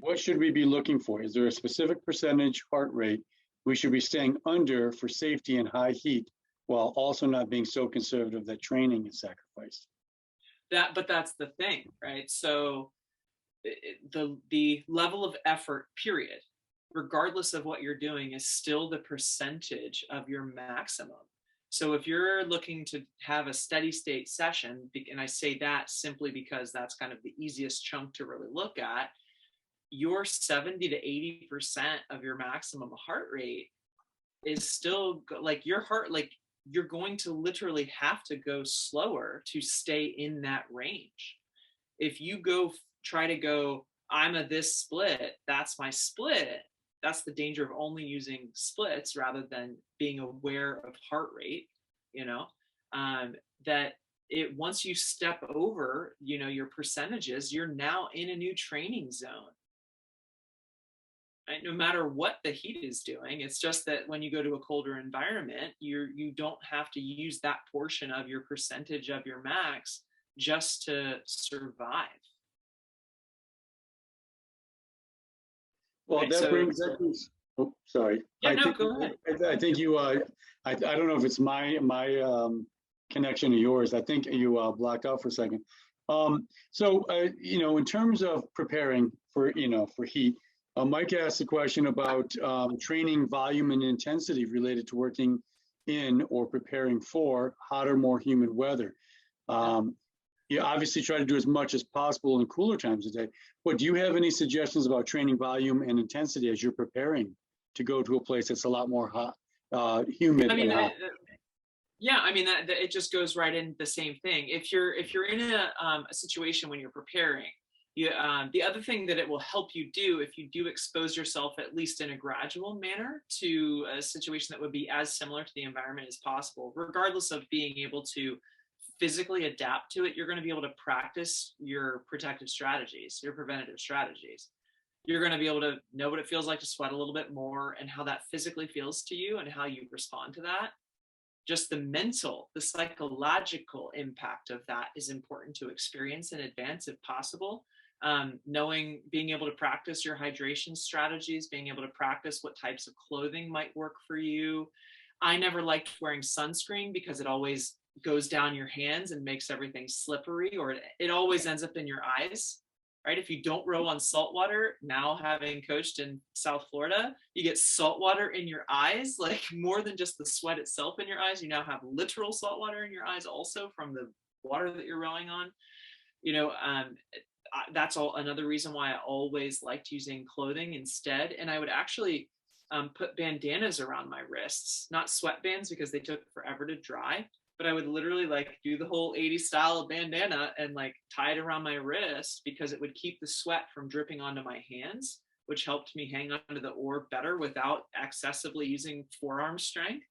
what should we be looking for? Is there a specific percentage heart rate we should be staying under for safety in high heat, while also not being so conservative that training is sacrificed? But that's the thing, right? So the level of effort, period, regardless of what you're doing, is still the percentage of your maximum. So if you're looking to have a steady state session, and I say that simply because that's kind of the easiest chunk to really look at, your 70 to 80% of your maximum heart rate is still like your heart, like you're going to literally have to go slower to stay in that range. If you try to go, I'm a this split, that's my split, that's the danger of only using splits rather than being aware of heart rate, that once you step over, your percentages, you're now in a new training zone. Right? No matter what the heat is doing, it's just that when you go to a colder environment, you don't have to use that portion of your percentage of your max just to survive. Well, that brings. Oh, sorry. Yeah, no, go ahead. I think you. I don't know if it's my connection or yours. I think you blocked out for a second. So in terms of preparing for for heat, Mike asked a question about training volume and intensity related to working in or preparing for hotter, more humid weather. You obviously try to do as much as possible in cooler times of day, but do you have any suggestions about training volume and intensity as you're preparing to go to a place that's a lot more hot, humid? I mean, it just goes right in the same thing. If you're in a situation when you're preparing, the other thing that it will help you do, if you do expose yourself at least in a gradual manner to a situation that would be as similar to the environment as possible, regardless of being able to physically adapt to it, you're going to be able to practice your protective strategies, your preventative strategies. You're going to be able to know what it feels like to sweat a little bit more and how that physically feels to you and how you respond to that. Just the psychological impact of that is important to experience in advance if possible. Being able to practice your hydration strategies, being able to practice what types of clothing might work for you. I never liked wearing sunscreen because it always goes down your hands and makes everything slippery, or it always ends up in your eyes, right? If you don't row on salt water, now having coached in South Florida, you get salt water in your eyes, like more than just the sweat itself in your eyes. You now have literal salt water in your eyes also from the water that you're rowing on. That's another reason why I always liked using clothing instead. And I would actually put bandanas around my wrists, not sweatbands because they took forever to dry, but I would literally do the whole 80s style bandana and tie it around my wrist because it would keep the sweat from dripping onto my hands, which helped me hang onto the oar better without excessively using forearm strength.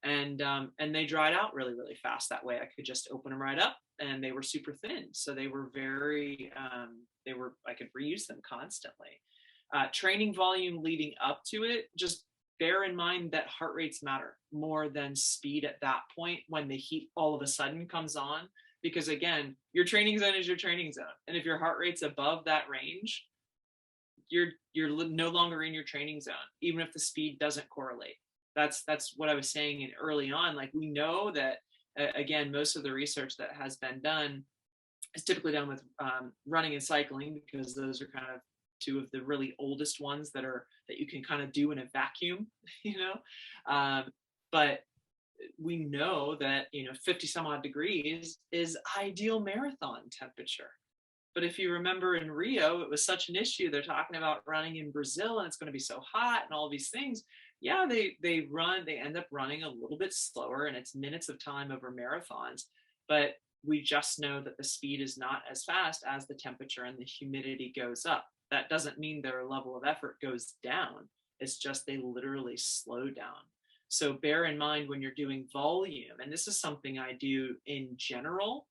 And they dried out really, really fast. That way I could just open them right up and they were super thin. So they were I could reuse them constantly. Training volume leading up to it, just bear in mind that heart rates matter more than speed at that point when the heat all of a sudden comes on. Because again, your training zone is your training zone. And if your heart rate's above that range, you're no longer in your training zone, even if the speed doesn't correlate. That's what I was saying early on. Like, we know that, again, most of the research that has been done is typically done with running and cycling, because those are kind of two of the really oldest ones that you can kind of do in a vacuum, but we know that 50 some odd degrees is ideal marathon temperature. But if you remember in Rio, it was such an issue. They're talking about running in Brazil and it's going to be so hot and all these things. Yeah, they end up running a little bit slower, and it's minutes of time over marathons. But we just know that the speed is not as fast as the temperature and the humidity goes up. That doesn't mean their level of effort goes down. It's just they literally slow down. So bear in mind when you're doing volume, and this is something I do in general,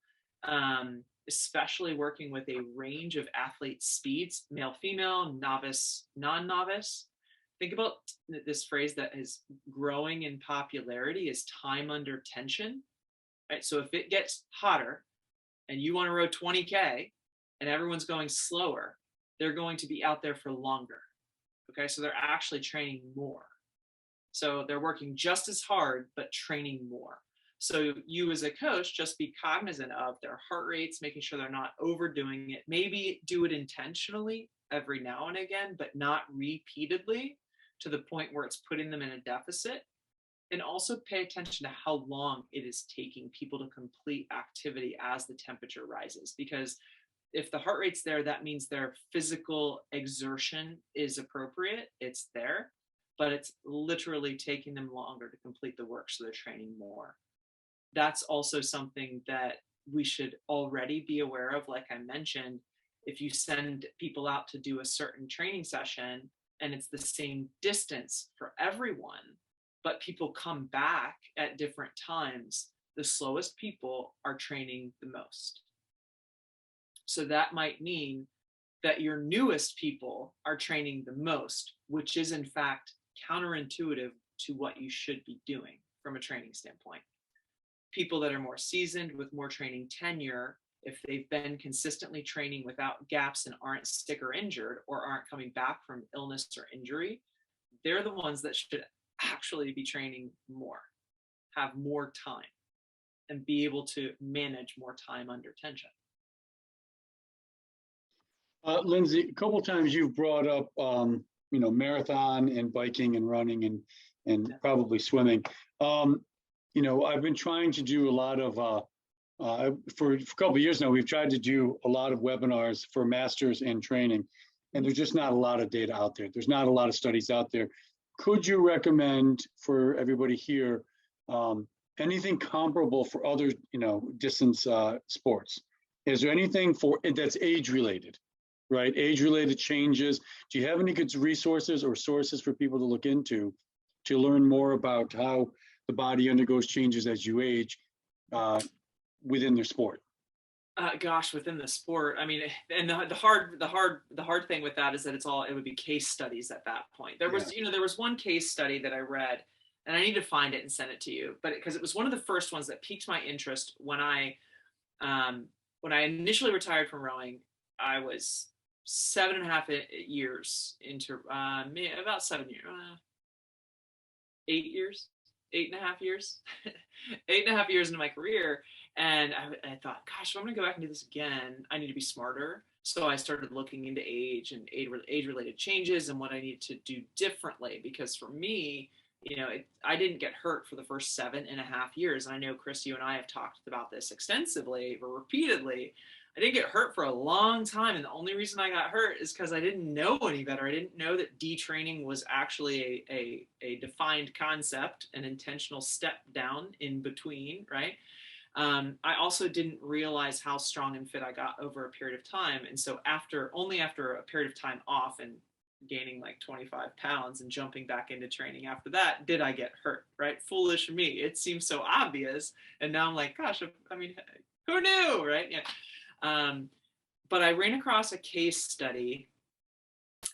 especially working with a range of athlete speeds, male, female, novice, non-novice. Think about this phrase that is growing in popularity is time under tension, right? So if it gets hotter and you want to row 20K and everyone's going slower, they're going to be out there for longer. Okay, so they're actually training more. So they're working just as hard, but training more. So you as a coach, just be cognizant of their heart rates, making sure they're not overdoing it. Maybe do it intentionally every now and again, but not repeatedly to the point where it's putting them in a deficit. And also pay attention to how long it is taking people to complete activity as the temperature rises. Because if the heart rate's there, that means their physical exertion is appropriate. It's there, but it's literally taking them longer to complete the work, so they're training more. That's also something that we should already be aware of. Like I mentioned, if you send people out to do a certain training session and it's the same distance for everyone, but people come back at different times, the slowest people are training the most. So that might mean that your newest people are training the most, which is in fact counterintuitive to what you should be doing from a training standpoint. People that are more seasoned with more training tenure, if they've been consistently training without gaps and aren't sick or injured or aren't coming back from illness or injury, they're the ones that should actually be training more, have more time, and be able to manage more time under tension. Lindsay, a couple of times you've brought up, marathon and biking and running and probably swimming. I've been trying to do a lot of, for a couple of years now, we've tried to do a lot of webinars for masters in training, and there's just not a lot of data out there. There's not a lot of studies out there. Could you recommend for everybody here anything comparable for other, distance sports? Is there anything that's age related, right? Age related changes. Do you have any good resources or sources for people to look into to learn more about how the body undergoes changes as you age within their sport? Within the sport, I mean, and the hard thing with that is that it would be case studies at that point. There was one case study that I read, and I need to find it and send it to you, but because it was one of the first ones that piqued my interest when I initially retired from rowing. I was 7.5 years into about 7 years, 8 years, 8.5 years, 8.5 years into my career. And I thought, gosh, if I'm going to go back and do this again, I need to be smarter. So I started looking into age and age-related changes and what I need to do differently. Because for me, I didn't get hurt for the first 7.5 years. And I know, Chris, you and I have talked about this extensively or repeatedly. I didn't get hurt for a long time. And the only reason I got hurt is because I didn't know any better. I didn't know that detraining was actually a defined concept, an intentional step down in between, right? I also didn't realize how strong and fit I got over a period of time. And so only after a period of time off and gaining like 25 pounds and jumping back into training after that, did I get hurt, right? Foolish me. It seems so obvious. And now I'm like, gosh, I mean, who knew, right? Yeah. But I ran across a case study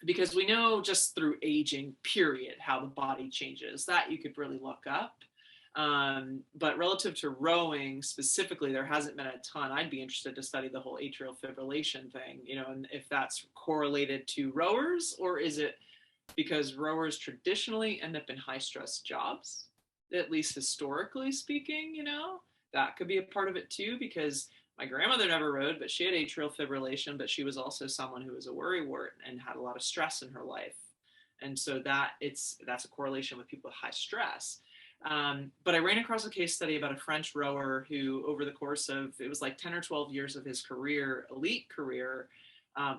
because we know just through aging, period, how the body changes. That you could really look up. But relative to rowing specifically, there hasn't been a ton. I'd be interested to study the whole atrial fibrillation thing, and if that's correlated to rowers, or is it because rowers traditionally end up in high stress jobs, at least historically speaking, that could be a part of it too, because my grandmother never rowed, but she had atrial fibrillation, but she was also someone who was a worrywart and had a lot of stress in her life. And so that's a correlation with people with high stress. But I ran across a case study about a French rower who, over the course of, it was like 10 or 12 years of his career, elite career,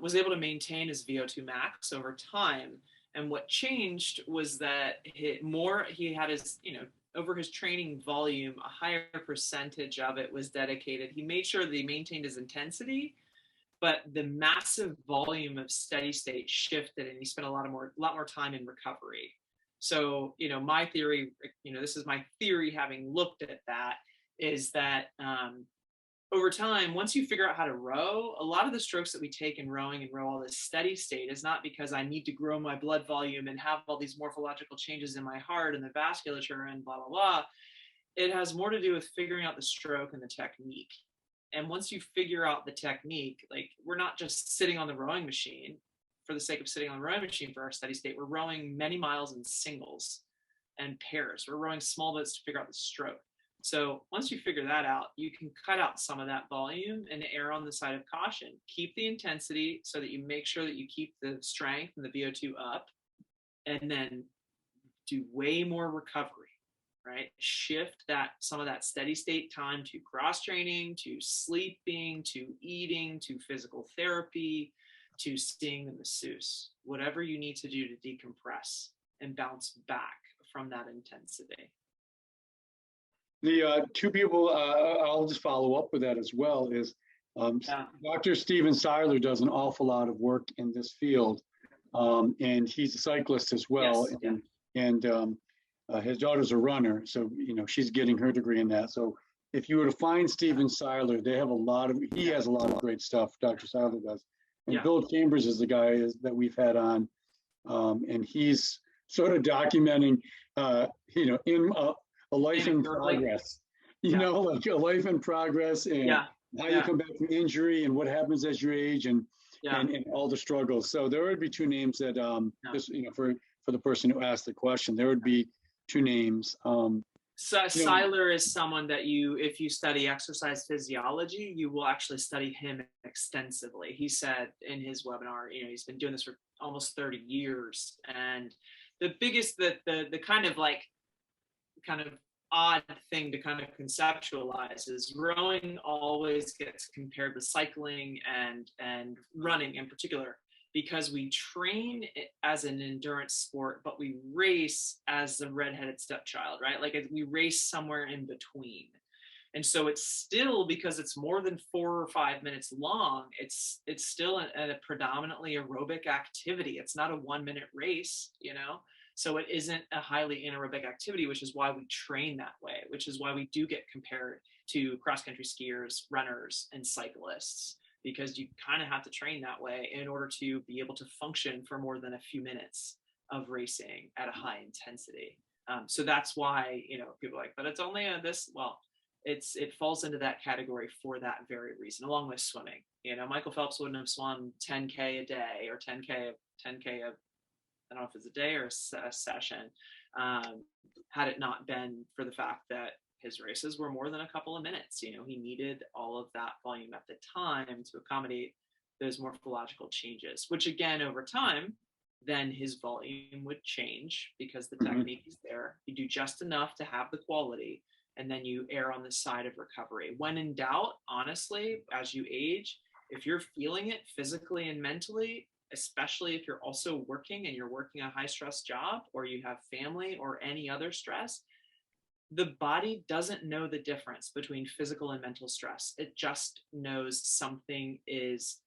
was able to maintain his VO2 max over time. And what changed was that he had his, over his training volume, a higher percentage of it was dedicated. He made sure that he maintained his intensity, but the massive volume of steady state shifted, and he spent a lot more time in recovery. So, my theory, this is my theory having looked at that, is that over time, once you figure out how to row, a lot of the strokes that we take in rowing and row all this steady state is not because I need to grow my blood volume and have all these morphological changes in my heart and the vasculature and blah, blah, blah. It has more to do with figuring out the stroke and the technique. And once you figure out the technique, like, we're not just sitting on the rowing machine for the sake of sitting on the rowing machine for our steady state. We're rowing many miles in singles and pairs. We're rowing small boats to figure out the stroke. So once you figure that out, you can cut out some of that volume and err on the side of caution. Keep the intensity so that you make sure that you keep the strength and the VO2 up, and then do way more recovery, right? Shift some of that steady state time to cross training, to sleeping, to eating, to physical therapy, to seeing the masseuse, whatever you need to do to decompress and bounce back from that intensity. The two people, I'll just follow up with that as well, is Dr. Steven Seiler does an awful lot of work in this field, and he's a cyclist as well, Yes, and his daughter's a runner, so she's getting her degree in that. So if you were to find Steven Seiler, he has a lot of great stuff. Dr. Seiler does, and Bill Chambers is the guy that we've had on, and he's sort of documenting, in a life in progress, like a life in progress, and how you come back from injury and what happens as you age, and all the struggles. So there would be two names that just for the person who asked the question, there would be two names. Seiler is someone that if you study exercise physiology, you will actually study him extensively. He said in his webinar, he's been doing this for almost 30 years, and the biggest, the kind of odd thing to kind of conceptualize is rowing always gets compared with cycling and running in particular, because we train as an endurance sport, but we race as the redheaded stepchild, right? Like, we race somewhere in between. And so it's still, because it's more than 4 or 5 minutes long, it's still a predominantly aerobic activity. It's not a 1-minute race, So it isn't a highly anaerobic activity, which is why we train that way, which is why we do get compared to cross-country skiers, runners, and cyclists, because you kind of have to train that way in order to be able to function for more than a few minutes of racing at a high intensity. So that's why, people are like, but it's only this. Well, it falls into that category for that very reason, along with swimming. Michael Phelps wouldn't have swum 10K a day or 10K of, I don't know if it's a day or a session, had it not been for the fact that his races were more than a couple of minutes. He needed all of that volume at the time to accommodate those morphological changes, which again, over time, then his volume would change because the technique is there. You do just enough to have the quality, and then you err on the side of recovery. When in doubt, honestly, as you age, if you're feeling it physically and mentally, especially if you're also working and you're working a high stress job, or you have family or any other stress, the body doesn't know the difference between physical and mental stress. It just knows something is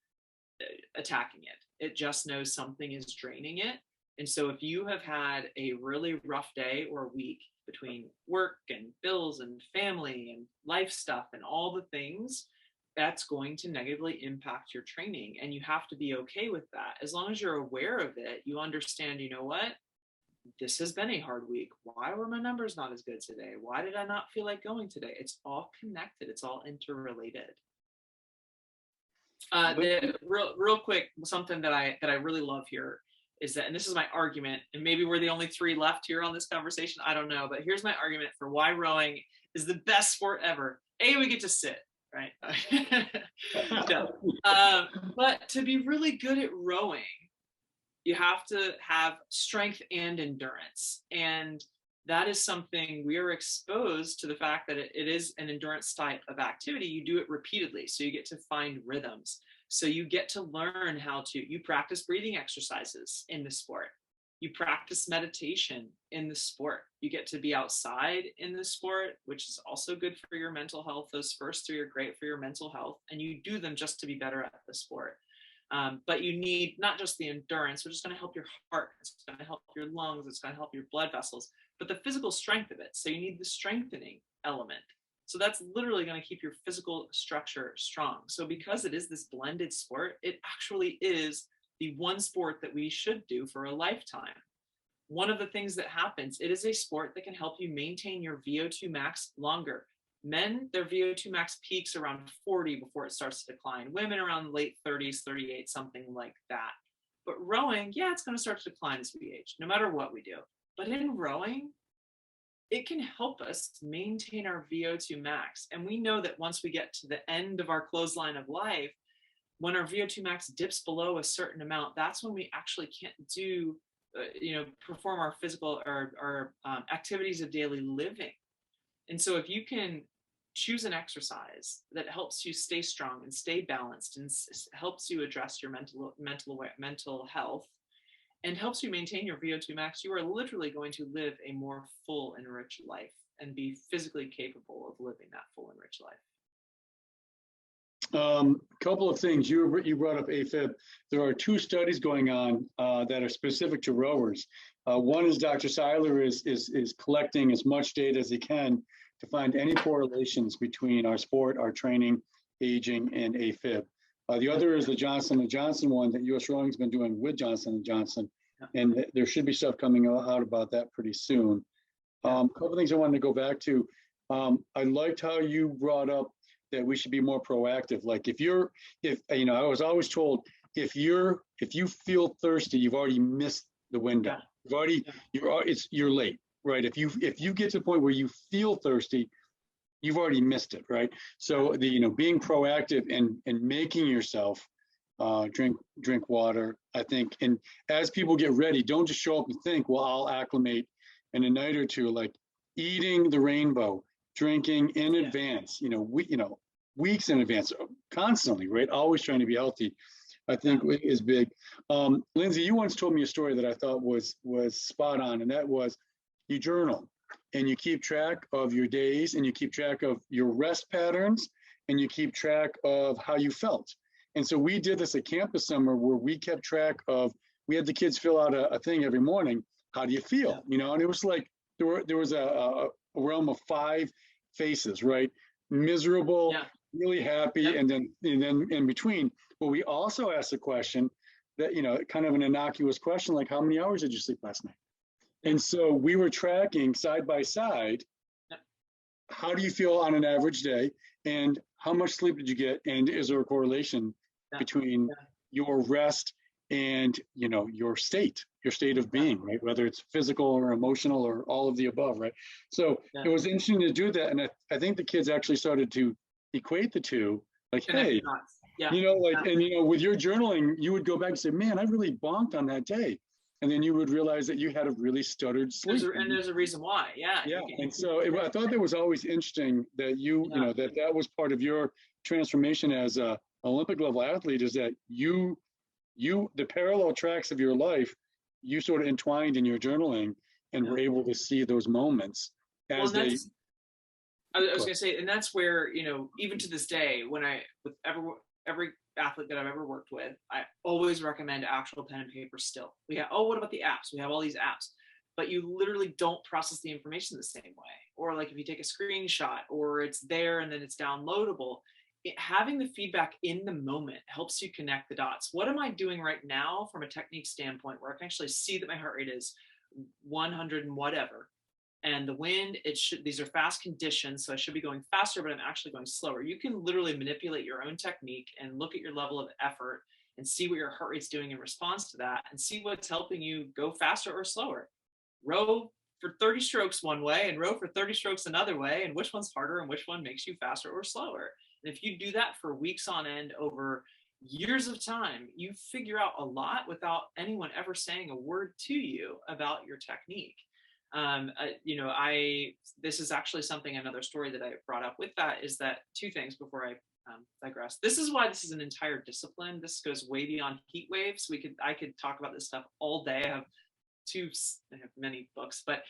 attacking it. It just knows something is draining it. And so if you have had a really rough day or week between work and bills and family and life stuff and all the things, that's going to negatively impact your training. And you have to be okay with that. As long as you're aware of it, you understand, you know what? This has been a hard week. Why were my numbers not as good today? Why did I not feel like going today? It's all connected. It's all interrelated. Real quick, something that I really love here is that, and this is my argument, and maybe we're the only three left here on this conversation, I don't know, but here's my argument for why rowing is the best sport ever. A, we get to sit, right? No. But to be really good at rowing, you have to have strength and endurance. And that is something we are exposed to, the fact that it is an endurance type of activity. You do it repeatedly, so you get to find rhythms. So you get to learn how to, you practice breathing exercises in the sport. You practice meditation in the sport. You get to be outside in the sport, which is also good for your mental health. Those first three are great for your mental health, and you do them just to be better at the sport. But you need not just the endurance, which is going to help your heart, it's going to help your lungs, it's going to help your blood vessels, but the physical strength of it. So you need the strengthening element. So that's literally going to keep your physical structure strong. So because it is this blended sport, it actually is the one sport that we should do for a lifetime. One of the things that happens, it is a sport that can help you maintain your VO2 max longer. Men, their VO2 max peaks around 40 before it starts to decline. Women around late 30s, 38, something like that. But rowing, yeah, it's going to start to decline as we age, no matter what we do. But in rowing, it can help us maintain our VO2 max. And we know that once we get to the end of our clothesline of life, when our VO2 max dips below a certain amount, that's when we actually can't do, perform our physical or our activities of daily living. And so if you can choose an exercise that helps you stay strong and stay balanced and helps you address your mental health and helps you maintain your VO2 max, you are literally going to live a more full and rich life and be physically capable of living that full and rich life. Couple of things. You brought up AFib. There are two studies going on that are specific to rowers. One is Dr. Seiler is collecting as much data as he can to find any correlations between our sport, our training, aging, and AFib. The other is the Johnson & Johnson one that U.S. Rowing's been doing with Johnson & Johnson, and there should be stuff coming out about that pretty soon. Couple things I wanted to go back to. I liked how you brought up that we should be more proactive. Like I was always told, if you feel thirsty, you've already missed the window. You're late, right? If you get to the point where you feel thirsty, you've already missed it, right? So being proactive and making yourself drink water, I think. And as people get ready, don't just show up and think, well, I'll acclimate in a night or two. Like eating the rainbow, drinking in advance, weeks in advance, constantly, right? Always trying to be healthy, I think is big. Lindsay, you once told me a story that I thought was spot on, and that was you journal and you keep track of your days and you keep track of your rest patterns and you keep track of how you felt. And so we did this at camp this summer where we kept track of, we had the kids fill out a thing every morning. How do you feel? And it was like, there was a realm of 5 faces, right? Miserable, really happy, and then in between. But we also asked a question that, kind of an innocuous question, like how many hours did you sleep last night? And so we were tracking side by side, how do you feel on an average day? And how much sleep did you get? And is there a correlation between your rest and, your state of being, right? Whether it's physical or emotional or all of the above, right? So it was interesting to do that. And I think the kids actually started to equate the two, like, hey, with your journaling, you would go back and say, man, I really bonked on that day. And then you would realize that you had a really stuttered sleep. There's a reason why. And so I thought that was always interesting that that was part of your transformation as a Olympic level athlete, is that you the parallel tracks of your life, you sort of entwined in your journaling and were able to see those moments as I was going to say, and that's where, even to this day, with every athlete that I've ever worked with, I always recommend actual pen and paper still. What about the apps? We have all these apps, but you literally don't process the information the same way. Or like if you take a screenshot or it's there and then it's downloadable, having the feedback in the moment helps you connect the dots. What am I doing right now from a technique standpoint where I can actually see that my heart rate is 100 and whatever, and the wind, these are fast conditions, so I should be going faster, but I'm actually going slower. You can literally manipulate your own technique and look at your level of effort and see what your heart rate's doing in response to that, and see what's helping you go faster or slower. Row for 30 strokes one way and row for 30 strokes another way, and which one's harder and which one makes you faster or slower. And if you do that for weeks on end over years of time, you figure out a lot without anyone ever saying a word to you about your technique. This is actually something, another story that I brought up with that is that two things before I digress. This is why this is an entire discipline. This goes way beyond heat waves. I could talk about this stuff all day. I have many books, but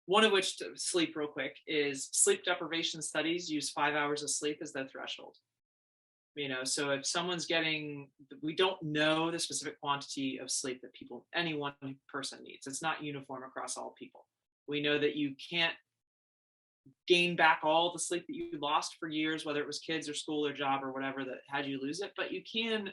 one of which, to sleep real quick, is sleep deprivation studies use 5 hours of sleep as their threshold. So if someone's we don't know the specific quantity of sleep that any one person needs. It's not uniform across all people. We know that you can't gain back all the sleep that you lost for years, whether it was kids or school or job or whatever that had you lose it, but you can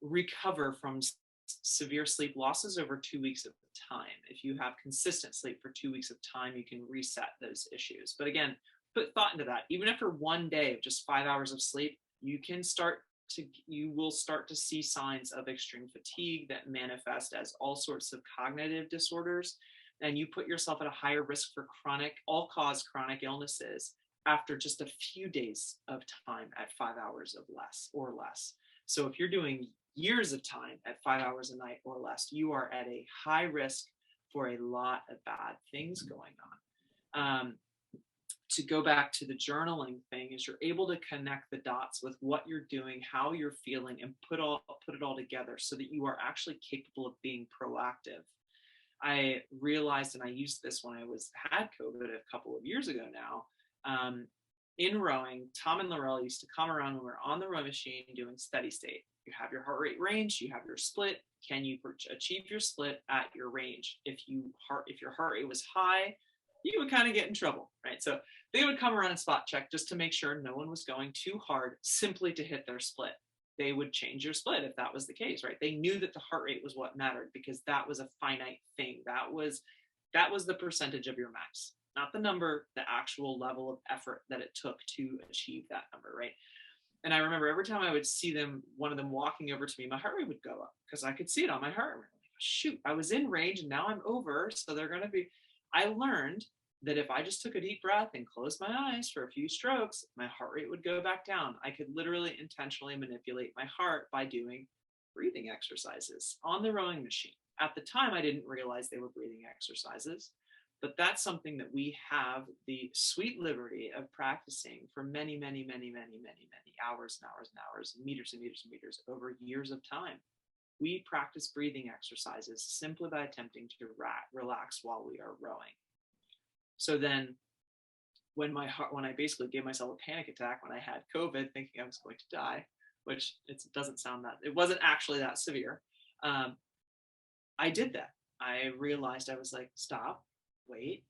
recover from severe sleep losses over 2 weeks at a time. If you have consistent sleep for 2 weeks of time, you can reset those issues. But again, put thought into that. Even after 1 day of just 5 hours of sleep, you will start to see signs of extreme fatigue that manifest as all sorts of cognitive disorders. And you put yourself at a higher risk for all-cause chronic illnesses after just a few days of time at 5 hours or less. So if you're doing years of time at 5 hours a night or less, you are at a high risk for a lot of bad things going on. To go back to the journaling thing, is you're able to connect the dots with what you're doing, how you're feeling, and put it all together so that you are actually capable of being proactive. I realized, and I used this when I had COVID a couple of years ago now, in rowing, Tom and Laurel used to come around when we're on the row machine doing steady state. You have your heart rate range, you have your split. Can you achieve your split at your range? If your heart rate was high, you would kind of get in trouble, right? So they would come around and spot check just to make sure no one was going too hard simply to hit their split. They would change your split if that was the case, right? They knew that the heart rate was what mattered because that was a finite thing. That was the percentage of your max, not the number, the actual level of effort that it took to achieve that number, right? And I remember every time I would see one of them walking over to me, my heart rate would go up because I could see it on my heart rate. Like, shoot, I was in range and now I'm over. So I learned that if I just took a deep breath and closed my eyes for a few strokes, my heart rate would go back down. I could literally intentionally manipulate my heart by doing breathing exercises on the rowing machine. At the time, I didn't realize they were breathing exercises, but that's something that we have the sweet liberty of practicing for many, many, many, many, many, many hours and hours and hours, meters and meters and meters over years of time. We practice breathing exercises simply by attempting to relax while we are rowing. So then when I basically gave myself a panic attack when I had COVID, thinking I was going to die, which it wasn't actually that severe. I did that. I realized I was like, stop, wait,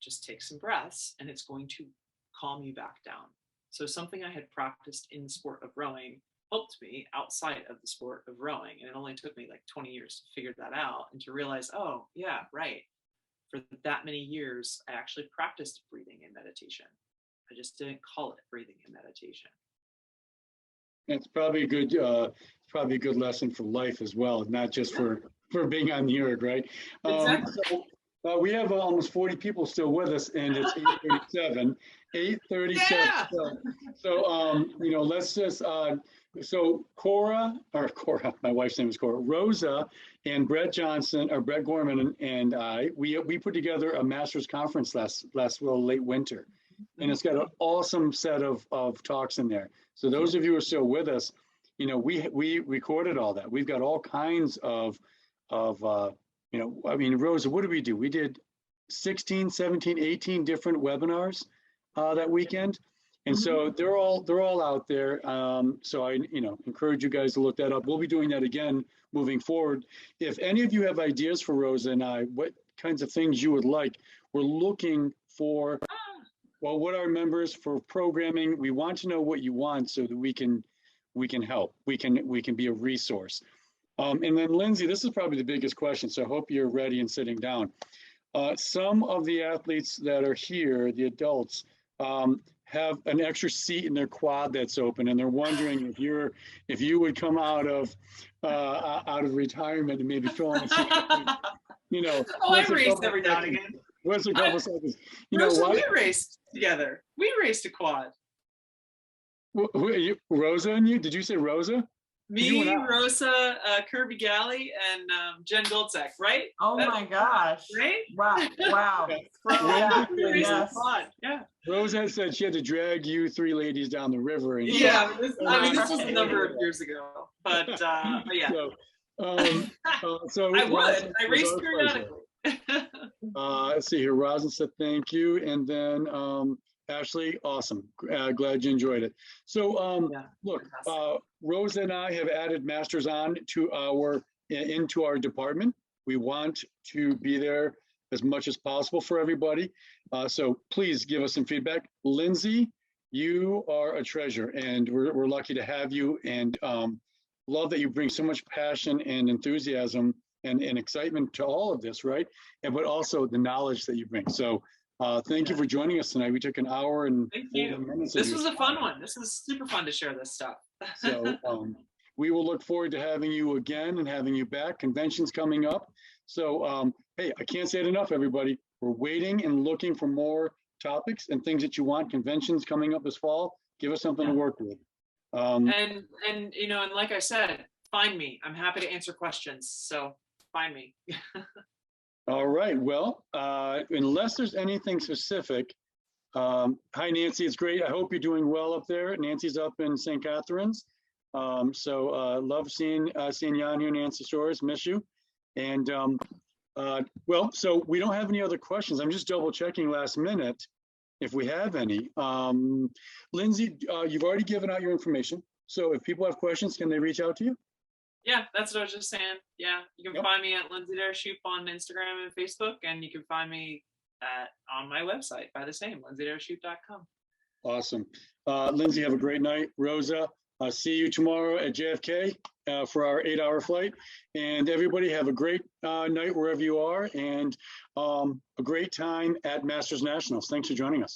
just take some breaths and it's going to calm you back down. So something I had practiced in the sport of rowing helped me outside of the sport of rowing. And it only took me like 20 years to figure that out and to realize, oh yeah, right. For that many years, I actually practiced breathing and meditation. I just didn't call it breathing and meditation. It's probably a good lesson for life as well, not just for being on the erg, right? Exactly. So, we have almost 40 people still with us, and it's 8:37. 8:37. Yeah. So let's just. So Cora, my wife's name is Cora, Rosa, and Brett Gorman and I, we put together a master's conference last late winter, and it's got an awesome set of talks in there. So those of you who are still with us, we recorded all that. We've got all kinds of Rosa, what did we do? We did 16, 17, 18 different webinars that weekend. And so they're all out there. So I encourage you guys to look that up. We'll be doing that again moving forward. If any of you have ideas for Rosa and I, what kinds of things you would like, we're looking for Well, what are members for programming? We want to know what you want so that we can help. We can be a resource. And then Lindsay, this is probably the biggest question, so I hope you're ready and sitting down. Some of the athletes that are here, the adults, have an extra seat in their quad that's open, and they're wondering if you would come out of retirement and maybe fill in a seat. You know, Oh, I raced every now and again. What's a couple seconds? You know Rosa, what? we raced together. We raced a quad. Who are you, Rosa and you? Did you say Rosa? You Me, and I. Rosa, Kirby Galley, and Jen Goldzak, right? Oh That- my gosh. Right? Wow, wow. Yeah. We raced a Yes. quad. Yeah. Rosa said she had to drag you three ladies down the river. And Yeah. This was a number of years ago, but yeah. So, so I would. Rosin, I it was raced our pleasure. periodically. Let's see here. Rosin said thank you, and then Ashley, awesome. Glad you enjoyed it. So Yeah, look, fantastic. Rosa and I have added masters on to into our department. We want to be there as much as possible for everybody. So please give us some feedback. Lindsay, you are a treasure, and we're lucky to have you, and love that you bring so much passion and enthusiasm and excitement to all of this, right? But also the knowledge that you bring. So thank you for joining us tonight. We took an hour and Thank 40 you. minutes. of This your was a time. fun one. This is super fun to share this stuff. So we will look forward to having you again and having you back. Convention's coming up. So hey, I can't say it enough, everybody. We're waiting and looking for more topics and things that you want. Conventions coming up this fall. Give us something to work with. and you know, and like I said, find me. I'm happy to answer questions. So find me. All right. Well, unless there's anything specific, hi, Nancy. It's great. I hope you're doing well up there. Nancy's up in St. Catharines. So love seeing you here, Nancy Shores. Miss you. And well, so we don't have any other questions. I'm just double checking last minute if we have any. Lindsay, you've already given out your information. So if people have questions, can they reach out to you? Yeah, that's what I was just saying. Yeah, you can Yep. find me at Lindsay Dareshoop on Instagram and Facebook, and you can find me on my website by the same, lindsaydareshoop.com. Awesome. Lindsay, have a great night. Rosa, see you tomorrow at JFK for our 8-hour flight. And everybody have a great night wherever you are, and a great time at Masters Nationals. Thanks for joining us.